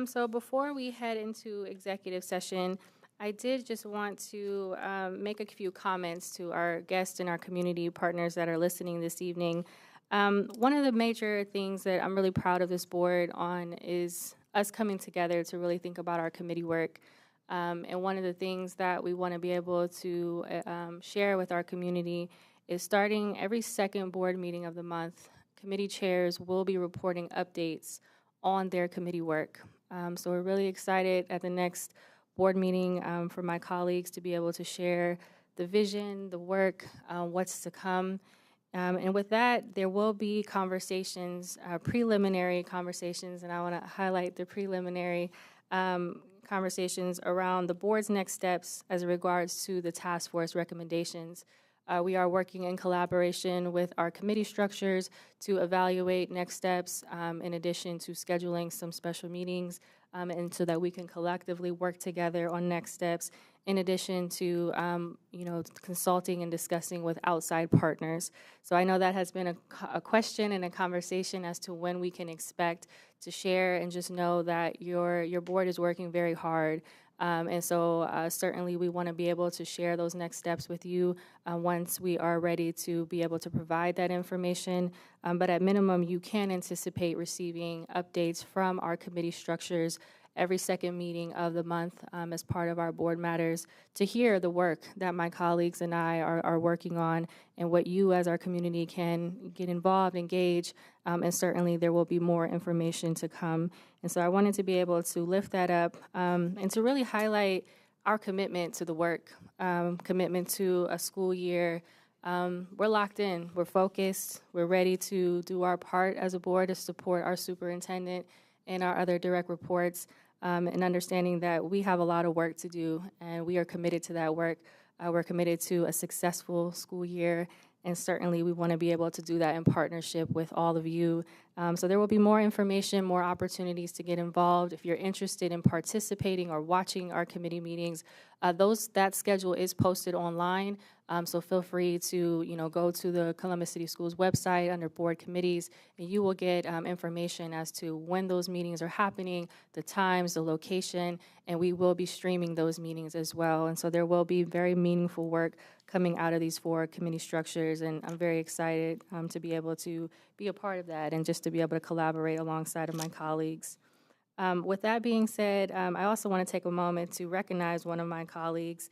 So before we head into executive session, I did just want to make a few comments to our guests and our community partners that are listening this evening. One of the major things that I'm really proud of this board on is us coming together to really think about our committee work. And one of the things that we want to be able to share with our community is starting every second board meeting of the month, committee chairs will be reporting updates on their committee work. So we're really excited at the next board meeting for my colleagues to be able to share the vision, the work, what's to come. And with that, there will be conversations, preliminary conversations, and I want to highlight the preliminary conversations around the board's next steps as it regards to the task force recommendations. We are working in collaboration with our committee structures to evaluate next steps, in addition to scheduling some special meetings, and so that we can collectively work together on next steps, in addition to consulting and discussing with outside partners. So I know that has been a question and a conversation as to when we can expect to share, and just know that your board is working very hard. And so certainly we want to be able to share those next steps with you once we are ready to be able to provide that information. But at minimum, you can anticipate receiving updates from our committee structures every second meeting of the month as part of our board matters, to hear the work that my colleagues and I are working on, and what you as our community can get involved, engage, and certainly there will be more information to come. And so I wanted to be able to lift that up and to really highlight our commitment to the work, commitment to a school year. We're locked in, we're focused, we're ready to do our part as a board to support our superintendent and our other direct reports, and understanding that we have a lot of work to do, and we are committed to that work. We're committed to a successful school year, and certainly we want to be able to do that in partnership with all of you. So there will be more information, more opportunities to get involved. If you're interested in participating or watching our committee meetings, that schedule is posted online. So feel free to go to the Columbus City Schools website under board committees, and you will get information as to when those meetings are happening, the times, the location, and we will be streaming those meetings as well. And so there will be very meaningful work coming out of these 4 committee structures, and I'm very excited to be able to be a part of that and just to be able to collaborate alongside of my colleagues. With that being said, I also want to take a moment to recognize one of my colleagues.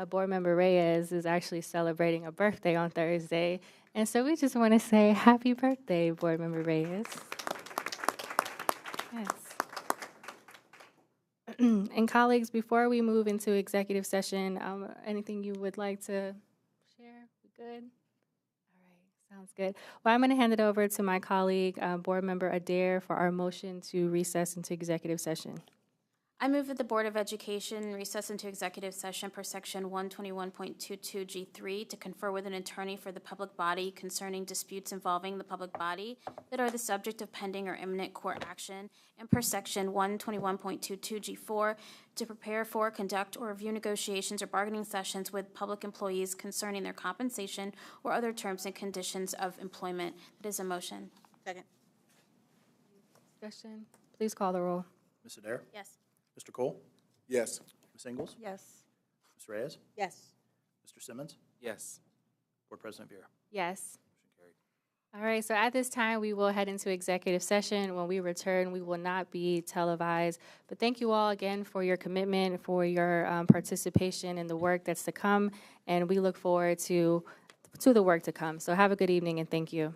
Board Member Reyes is actually celebrating a birthday on Thursday, and so we just want to say happy birthday, Board Member Reyes. Yes. And colleagues, before we move into executive session, anything you would like to share? We good? All right, sounds good. Well, I'm going to hand it over to my colleague, Board Member Adair, for our motion to recess into executive session. I move that the Board of Education recess into executive session per section 121.22G3 to confer with an attorney for the public body concerning disputes involving the public body that are the subject of pending or imminent court action, and per section 121.22G4 to prepare for, conduct, or review negotiations or bargaining sessions with public employees concerning their compensation or other terms and conditions of employment. That is a motion. Second. Discussion. Please call the roll. Ms. Adair? Yes. Mr. Cole? Yes. Ms. Ingles? Yes. Ms. Reyes? Yes. Mr. Simmons? Yes. Board President Vera? Yes. All right, so at this time, we will head into executive session. When we return, we will not be televised. But thank you all again for your commitment, for your participation in the work that's to come, and we look forward to the work to come. So have a good evening, and thank you.